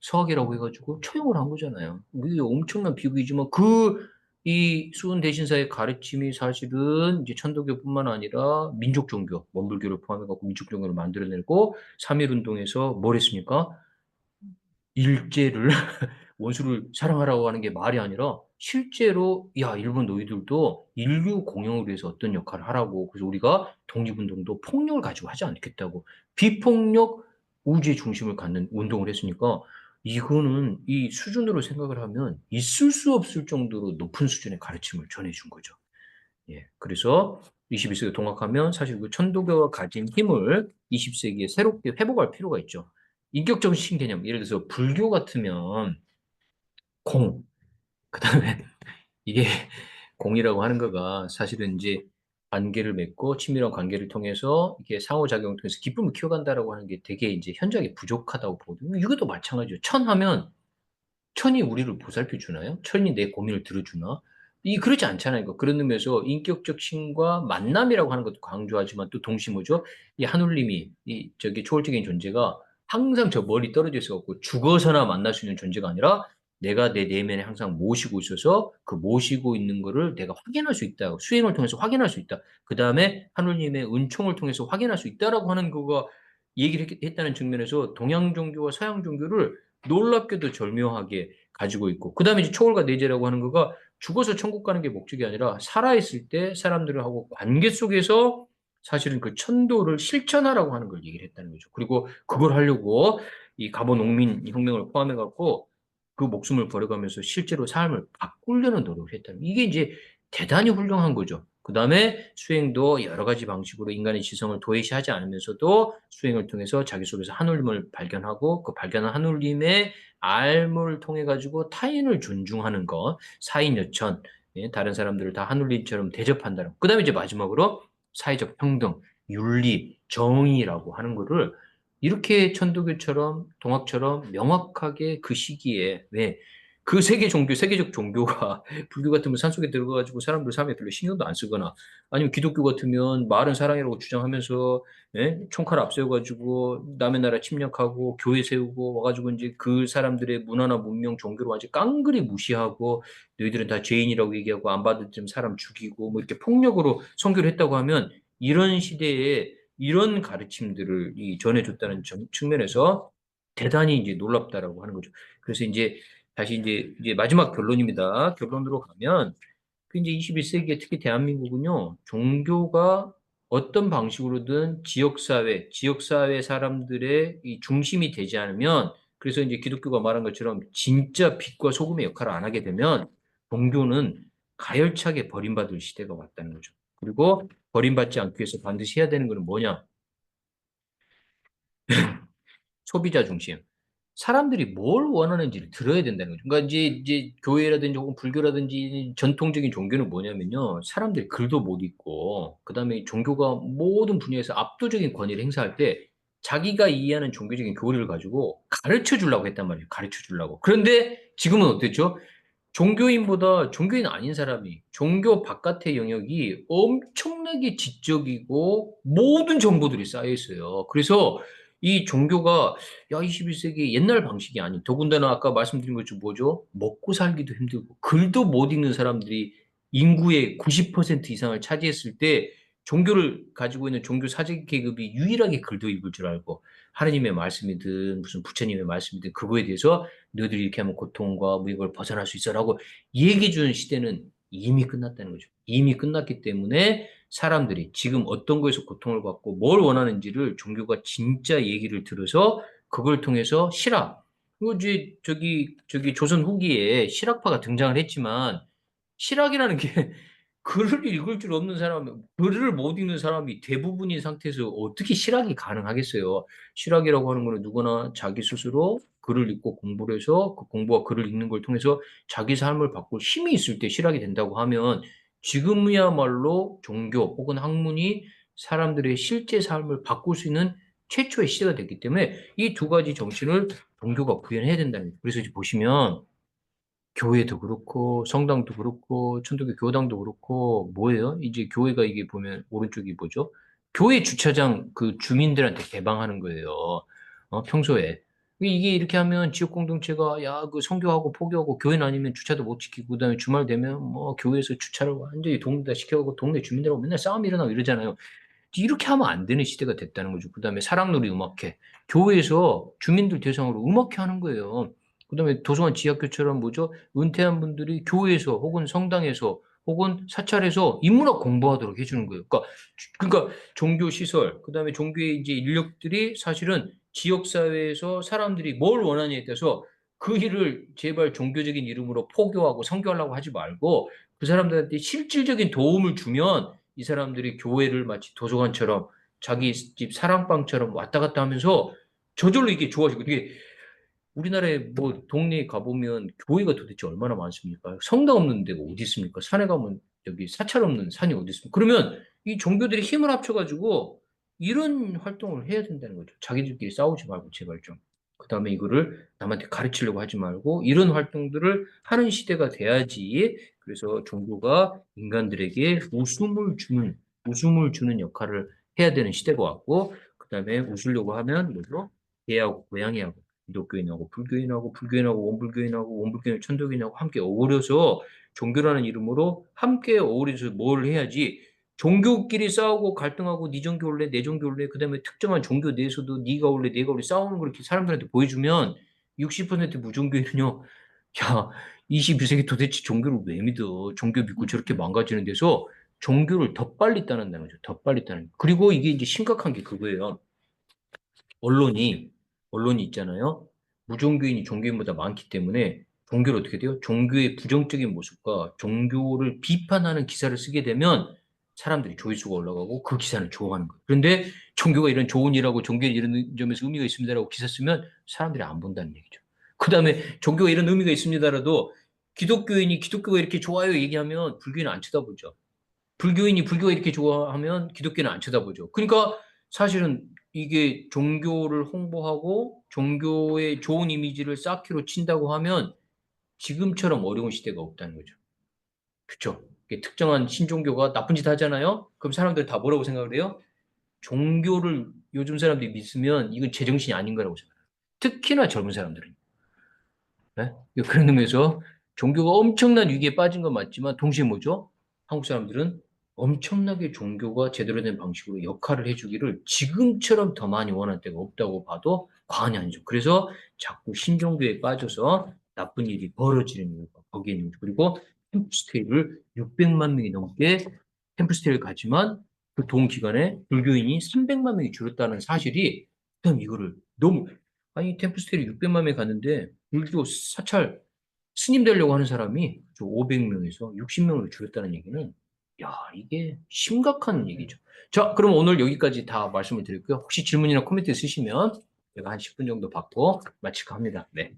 서학이라고 해가지고 처형을 한 거잖아요. 이게 엄청난 비극이지만 이 수은 대신사의 가르침이 사실은 이제 천도교뿐만 아니라 민족 종교, 원불교를 포함해갖고 민족 종교를 만들어내고 3.1운동에서 뭘 했습니까? 일제를 원수를 사랑하라고 하는 게 말이 아니라 실제로 야 일본 너희들도 인류 공영을 위해서 어떤 역할을 하라고 그래서 우리가 독립운동도 폭력을 가지고 하지 않겠다고 비폭력 우주의 중심을 갖는 운동을 했으니까 이거는 이 수준으로 생각을 하면 있을 수 없을 정도로 높은 수준의 가르침을 전해준 거죠. 예, 그래서 21세기 동학하면 사실 그 천도교가 가진 힘을 20세기에 새롭게 회복할 필요가 있죠. 인격적인 신개념, 예를 들어서 불교 같으면 공, 그다음에 이게 공이라고 하는 거가 사실은 이제 관계를 맺고 친밀한 관계를 통해서 이게 상호작용을 통해서 기쁨을 키워간다라고 하는 게 되게 이제 현저하게 부족하다고 보거든요. 이것도 마찬가지죠. 천하면 천이 우리를 보살펴 주나요? 천이 내 고민을 들어주나? 그렇지 않잖아요. 그런 의미에서 인격적 신과 만남이라고 하는 것도 강조하지만 또 동시에 뭐죠? 이 하늘님이 저기 초월적인 존재가 항상 저 멀리 떨어져 있어갖고 죽어서나 만날 수 있는 존재가 아니라 내가 내 내면에 항상 모시고 있어서 그 모시고 있는 거를 내가 확인할 수 있다. 수행을 통해서 확인할 수 있다. 그 다음에 하늘님의 은총을 통해서 확인할 수 있다라고 하는 거가 얘기를 했다는 측면에서 동양 종교와 서양 종교를 놀랍게도 절묘하게 가지고 있고 그다음에 이제 초월과 내재라고 하는 거가 죽어서 천국 가는 게 목적이 아니라 살아있을 때 사람들하고 관계 속에서 사실은 그 천도를 실천하라고 하는 걸 얘기를 했다는 거죠. 그리고 그걸 하려고 이 가보 농민 혁명을 포함해 갖고 그 목숨을 버려가면서 실제로 삶을 바꾸려는 노력을 했다는 이게 이제 대단히 훌륭한 거죠. 그다음에 수행도 여러 가지 방식으로 인간의 지성을 도외시하지 않으면서도 수행을 통해서 자기 속에서 하늘님을 발견하고 그 발견한 하늘님의 알을 통해 가지고 타인을 존중하는 것, 사인여천, 예, 다른 사람들을 다 하늘님처럼 대접한다는 것. 그다음에 이제 마지막으로 사회적 평등, 윤리, 정의라고 하는 거를 이렇게 천도교처럼 동학처럼 명확하게 그 시기에 왜 그 세계 종교, 세계적 종교가 불교 같으면 산속에 들어가가지고 사람들 삶에 별로 신경도 안 쓰거나 아니면 기독교 같으면 말은 사랑이라고 주장하면서 예? 총칼 앞세워가지고 남의 나라 침략하고 교회 세우고 와가지고 이제 그 사람들의 문화나 문명, 종교를 완전 깡그리 무시하고 너희들은 다 죄인이라고 얘기하고 안 받으면 사람 죽이고 뭐 이렇게 폭력으로 선교를 했다고 하면 이런 시대에 이런 가르침들을 전해줬다는 측면에서 대단히 이제 놀랍다라고 하는 거죠. 그래서 이제 다시 이제 마지막 결론입니다. 결론으로 가면 그 이제 21세기에 특히 대한민국은요, 종교가 어떤 방식으로든 지역사회 사람들의 이 중심이 되지 않으면, 그래서 이제 기독교가 말한 것처럼 진짜 빛과 소금의 역할을 안 하게 되면, 종교는 가열차게 버림받을 시대가 왔다는 거죠. 그리고 버림받지 않기 위해서 반드시 해야 되는 것은 뭐냐? 소비자 중심. 사람들이 뭘 원하는지를 들어야 된다는 거죠. 그러니까 이제 교회라든지 혹은 불교라든지 전통적인 종교는 뭐냐면요. 사람들이 글도 못 읽고, 그 다음에 종교가 모든 분야에서 압도적인 권위를 행사할 때 자기가 이해하는 종교적인 교리를 가지고 가르쳐 주려고 했단 말이에요. 가르쳐 주려고. 그런데 지금은 어땠죠? 종교인보다 종교인 아닌 사람이 종교 바깥의 영역이 엄청나게 지적이고 모든 정보들이 쌓여 있어요. 그래서 이 종교가 21세기 옛날 방식이 아닌 더군다나 아까 말씀드린 것처럼 뭐죠? 먹고 살기도 힘들고 글도 못 읽는 사람들이 인구의 90% 이상을 차지했을 때 종교를 가지고 있는 종교 사직 계급이 유일하게 글도 읽을 줄 알고 하느님의 말씀이든 무슨 부처님의 말씀이든 그거에 대해서 너희들이 이렇게 하면 고통과 무익을 벗어날 수 있어라고 얘기해 주는 시대는 이미 끝났다는 거죠. 이미 끝났기 때문에 사람들이 지금 어떤 거에서 고통을 받고 뭘 원하는지를 종교가 진짜 얘기를 들어서 그걸 통해서 실학. 그리고 이제 저기 조선 후기에 실학파가 등장을 했지만 실학이라는 게 글을 읽을 줄 없는 사람, 글을 못 읽는 사람이 대부분인 상태에서 어떻게 실학이 가능하겠어요? 실학이라고 하는 거는 누구나 자기 스스로 글을 읽고 공부를 해서 그 공부와 글을 읽는 걸 통해서 자기 삶을 바꿀 힘이 있을 때 실학이 된다고 하면 지금이야말로 종교 혹은 학문이 사람들의 실제 삶을 바꿀 수 있는 최초의 시대가 됐기 때문에 이 두 가지 정신을 종교가 구현해야 된다는 거예요. 그래서 이제 보시면 교회도 그렇고 성당도 그렇고 천주교 교당도 그렇고 뭐예요? 이제 교회가 이게 보면 오른쪽이 뭐죠? 교회 주차장 그 주민들한테 개방하는 거예요. 평소에. 이게 이렇게 하면 지역 공동체가 야, 그 성교하고 포교하고 교회는 아니면 주차도 못 지키고 그다음에 주말 되면 뭐 교회에서 주차를 완전히 동네다 시켜가고 동네 주민들하고 맨날 싸움이 일어나고 이러잖아요. 이렇게 하면 안 되는 시대가 됐다는 거죠. 그다음에 사랑놀이 음악회. 교회에서 주민들 대상으로 음악회 하는 거예요. 그다음에 도서관 지하교처럼 뭐죠? 은퇴한 분들이 교회에서 혹은 성당에서 혹은 사찰에서 인문학 공부하도록 해주는 거예요. 그러니까 종교 시설, 그다음에 종교의 이제 인력들이 사실은 지역 사회에서 사람들이 뭘 원하냐에 따라서 그 일을 제발 종교적인 이름으로 포교하고 선교하려고 하지 말고 그 사람들한테 실질적인 도움을 주면 이 사람들이 교회를 마치 도서관처럼 자기 집 사랑방처럼 왔다 갔다 하면서 저절로 이게 좋아지고 이게 우리나라에 뭐 동네에 가보면 교회가 도대체 얼마나 많습니까? 성당 없는 데가 어디 있습니까? 산에 가면 여기 사찰 없는 산이 어디 있습니까? 그러면 이 종교들이 힘을 합쳐가지고 이런 활동을 해야 된다는 거죠. 자기들끼리 싸우지 말고 제발 좀. 그다음에 이거를 남한테 가르치려고 하지 말고 이런 활동들을 하는 시대가 돼야지. 그래서 종교가 인간들에게 웃음을 주는 역할을 해야 되는 시대가 왔고, 그다음에 웃으려고 하면 뭐죠? 개하고 고양이하고 기독교인하고 불교인하고 불교인하고 원불교인하고 원불교인 천도교인하고 함께 어우러서 종교라는 이름으로 함께 어우러서 뭘 해야지 종교끼리 싸우고 갈등하고 네 종교 올래 내 종교 올래 그다음에 특정한 종교 내에서도 네가 올래 내가 올래 싸우는 걸 이렇게 사람들한테 보여주면 60% 무종교인은요 야 21세기 도대체 종교를 왜 믿어 종교 믿고 저렇게 망가지는 데서 종교를 더 빨리 떠난다는 거죠 더 빨리 떠나는 그리고 이게 이제 심각한 게 그거예요 언론이 언론이 있잖아요. 무종교인이 종교인보다 많기 때문에 종교를 어떻게 돼요? 종교의 부정적인 모습과 종교를 비판하는 기사를 쓰게 되면 사람들이 조회수가 올라가고 그 기사는 좋아하는 거예요. 그런데 종교가 이런 좋은 일하고 종교에 이런 점에서 의미가 있습니다라고 기사 쓰면 사람들이 안 본다는 얘기죠. 그 다음에 종교가 이런 의미가 있습니다라도 기독교인이 기독교가 이렇게 좋아요 얘기하면 불교인은 안 쳐다보죠. 불교인이 불교가 이렇게 좋아하면 기독교는 안 쳐다보죠. 그러니까 사실은 이게 종교를 홍보하고 종교의 좋은 이미지를 쌓기로 친다고 하면 지금처럼 어려운 시대가 없다는 거죠. 그렇죠? 특정한 신종교가 나쁜 짓 하잖아요. 그럼 사람들 다 뭐라고 생각을 해요? 종교를 요즘 사람들이 믿으면 이건 제정신이 아닌 거라고 생각해요. 특히나 젊은 사람들은. 네? 그런 의미에서 종교가 엄청난 위기에 빠진 건 맞지만 동시에 뭐죠? 한국 사람들은 엄청나게 종교가 제대로 된 방식으로 역할을 해주기를 지금처럼 더 많이 원할 때가 없다고 봐도 과언이 아니죠. 그래서 자꾸 신종교에 빠져서 나쁜 일이 벌어지는 이유가 거기에 있는 거죠. 그리고 템플스테이를 600만 명이 넘게 템플스테이를 가지만 그 동기간에 불교인이 300만 명이 줄었다는 사실이 그럼 이거를 너무 아니 템플스테이를 600만 명이 갔는데 불교 사찰 스님 되려고 하는 사람이 500명에서 60명으로 줄였다는 얘기는 야 이게 심각한 얘기죠. 자 그럼 오늘 여기까지 다 말씀을 드렸고요. 혹시 질문이나 코멘트 있으시면 제가 한 10분 정도 받고 마칠까 합니다. 네.